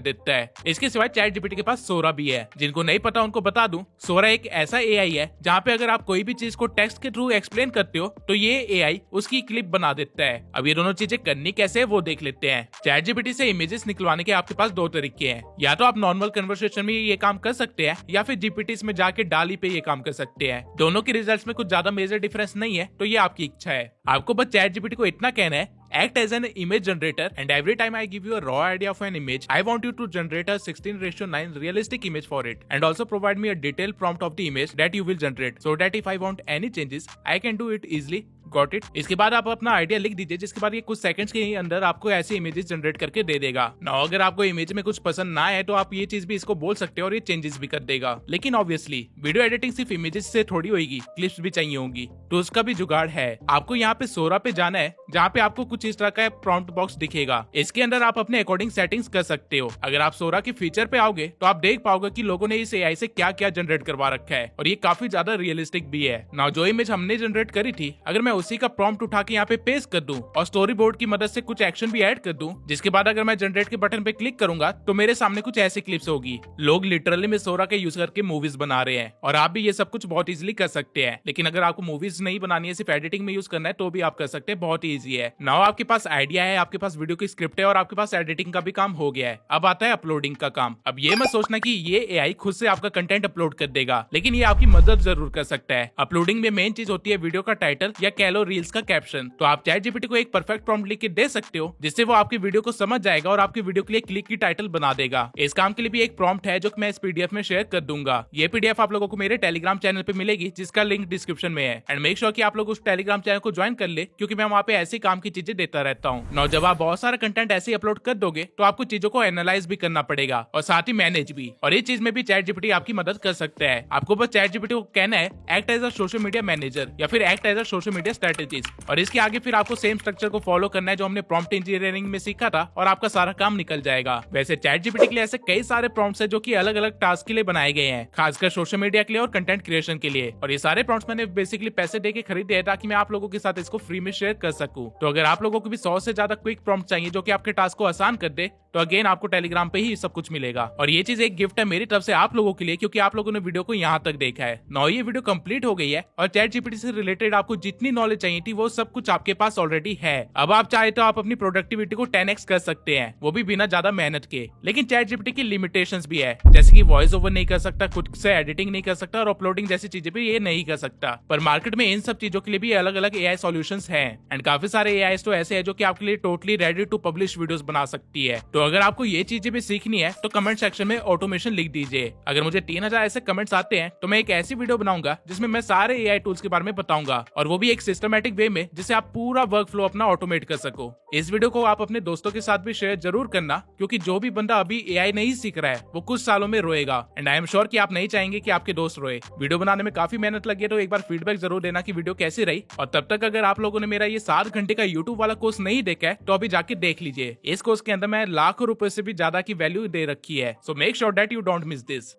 देता है। इसके सिवाय चैट जीपीटी के पास सोरा भी है। जिनको नहीं पता उनको बता दूं, सोरा एक ऐसा एआई है जहाँ पे अगर आप कोई भी चीज को टेक्स्ट के थ्रू एक्सप्लेन करते हो तो ये एआई उसकी क्लिप बना देता है। अब ये दोनों चीजें करनी कैसे है वो देख लेते हैं। चैट जीपीटी से इमेजेस निकलवाने के आपके पास 2 तरीके हैं। या तो आप नॉर्मल कन्वर्सेशन में ये काम कर सकते हैं, या फिर जीपीटी में जाके डाली पे ये काम कर सकते हैं। दोनों के रिजल्ट्स में कुछ ज्यादा मेजर डिफरेंस नहीं है, तो ये आपकी इच्छा है। आपको बस चैट जीपीटी को इतना कहना है act as an image generator, and every time I give you a raw idea of an image, I want you to generate a 16:9 realistic image for it, and also provide me a detailed prompt of the image that you will generate, so that if I want any changes, I can do it easily. Got it. इसके बाद आप अपना आइडिया लिख दीजिए, जिसके बाद ये कुछ सेकंड्स के ही अंदर आपको ऐसी इमेजेस जनरेट करके दे देगा ना। अगर आपको इमेज में कुछ पसंद ना आए तो आप ये चीज भी इसको बोल सकते हो और ये चेंजेस भी कर देगा। लेकिन ऑब्वियसली वीडियो एडिटिंग सिर्फ इमेजेस से थोड़ी होगी, क्लिप्स भी चाहिए होंगी, तो उसका भी जुगाड़ है। आपको यहाँ पे सोरा पे जाना है, जहाँ पे आपको कुछ इस तरह का प्रॉम्प्ट बॉक्स दिखेगा। इसके अंदर आप अपने अकॉर्डिंग सेटिंग्स कर सकते हो। अगर आप सोरा के फीचर पे आओगे तो आप देख पाओगे कि लोगों ने इस एआई से क्या क्या जनरेट करवा रखा है, और ये काफी ज्यादा रियलिस्टिक भी है ना। जो इमेज हमने जनरेट करी थी, अगर मैं उसी का प्रॉम्प्ट उठा के यहाँ पे पेस्ट कर दूं और स्टोरी बोर्ड की मदद से कुछ एक्शन भी ऐड कर दूं, जिसके बाद अगर मैं जनरेट के बटन पे क्लिक करूंगा तो मेरे सामने कुछ ऐसी क्लिप्स होगी। लोग लिटरली में सोरा के यूज करके मूवीज बना रहे हैं, और आप भी ये सब कुछ बहुत इजीली कर सकते हैं। लेकिन अगर आपको मूवीज नहीं बनानी है, सिर्फ एडिटिंग में यूज करना है, तो भी आप कर सकते हैं, बहुत ही ईजी है। नाउ आपके पास आइडिया है, आपके पास वीडियो की स्क्रिप्ट है, और आपके पास एडिटिंग का भी काम हो गया है। अब आता है अपलोडिंग का काम। अब ये मत सोचना कि ये एआई खुद से आपका कंटेंट अपलोड कर देगा, लेकिन ये आपकी मदद जरूर कर सकता है। अपलोडिंग में मेन चीज होती है वीडियो का टाइटल या कह लो रील्स का कैप्शन। तो आप ChatGPT को एक परफेक्ट प्रॉम्प्ट लिख के दे सकते हो, जिससे वो आपकी वीडियो को समझ जाएगा और आपकी वीडियो के लिए क्लिक की टाइटल बना देगा। इस काम के लिए भी एक प्रॉम्प्ट है जो मैं इस पीडीएफ में शेयर कर दूंगा। ये पीडीएफ आप लोगों को मेरे टेलीग्राम चैनल पे मिलेगी, जिसका लिंक डिस्क्रिप्शन में है। एंड मेक श्योर कि आप लोग उस टेलीग्राम चैनल को ज्वाइन कर ले, क्योंकि मैं वहाँ पे ऐसे काम की चीजें देता रहता हूँ। नौ जब आप बहुत सारा कंटेंट ऐसे अपलोड कर दोगे तो आपको चीजों को एनालाइज भी करना पड़ेगा और साथ ही मैनेज भी, और ये चीज में भी ChatGPT आपकी मदद कर सकता है। आपको बस ChatGPT को कहना है act as a social media manager या फिर act as a social media strategist, और इसके आगे फिर आपको सेम स्ट्रक्चर को फॉलो करना है जो हमने प्रॉम्प्ट इंजीनियरिंग में सीखा था, और आपका सारा काम निकल जाएगा। वैसे ChatGPT के लिए ऐसे कई सारे प्रॉम्प्ट्स हैं जो कि अलग अलग टास्क के लिए बनाए गए हैं, खासकर सोशल मीडिया के लिए और कंटेंट क्रिएशन के लिए। और ये सारे प्रॉम्प्ट्स मैंने बेसिकली पैसे देके खरीदे हैं ताकि मैं आप लोगों के साथ इसको फ्री में शेयर कर सकूं। तो अगर आप लोगों को भी 100 से ज्यादा क्विक प्रॉम्प्ट चाहिए जो कि आपके टास्क को आसान कर दे, तो अगेन आपको टेलीग्राम पे ही सब कुछ मिलेगा। और ये चीज एक गिफ्ट है मेरी तरफ से आप लोगों के लिए, क्योंकि आप लोगों ने वीडियो को यहाँ तक देखा है। नौ ये वीडियो कंप्लीट हो गई है, और ChatGPT से रिलेटेड आपको जितनी नॉलेज चाहिए थी वो सब कुछ आपके पास ऑलरेडी है। अब आप चाहे तो आप अपनी प्रोडक्टिविटी को 10x कर सकते हैं, वो भी बिना ज्यादा मेहनत के। लेकिन ChatGPT की लिमिटेशंस भी है, जैसे कि वॉइस ओवर नहीं कर सकता, खुद से एडिटिंग नहीं कर सकता, और अपलोडिंग जैसी चीजें भी ये नहीं कर सकता। पर मार्केट में इन सब चीजों के लिए भी अलग अलग AI सॉल्यूशंस हैं, एंड काफी सारे AI तो ऐसे हैं जो कि आपके लिए totally ready to publish videos बना सकती है। तो अगर आपको ये चीजें भी सीखनी है तो कमेंट सेक्शन में ऑटोमेशन लिख दीजिए। अगर मुझे 3000 ऐसे कमेंट्स आते हैं तो मैं एक ऐसी वीडियो बनाऊंगा जिसमें मैं सारे AI टूल्स के बारे में बताऊंगा, और वो भी एक सिस्टमैटिक वे में, जिससे आप पूरा वर्क फ्लो अपना ऑटोमेट कर सको। इस वीडियो को आप अपने दोस्तों के साथ भी शेयर जरूर करना, क्योंकि जो भी बंदा अभी AI नहीं सीख रहा है वो कुछ सालों में रोएगा, एंड आई एम श्योर कि आप नहीं चाहेंगे कि आपके दोस्त रोए। वीडियो बनाने में काफी मेहनत लगी है, तो एक बार फीडबैक जरूर देना कि वीडियो कैसी रही। और तब तक अगर आप लोगों ने मेरा ये 7 घंटे का यूट्यूब वाला कोर्स नहीं देखा है तो अभी जाके देख लीजिए। इस कोर्स के अंदर मैं लाखों रुपए से भी ज्यादा की वैल्यू दे रखी है, so make sure that you don't miss this.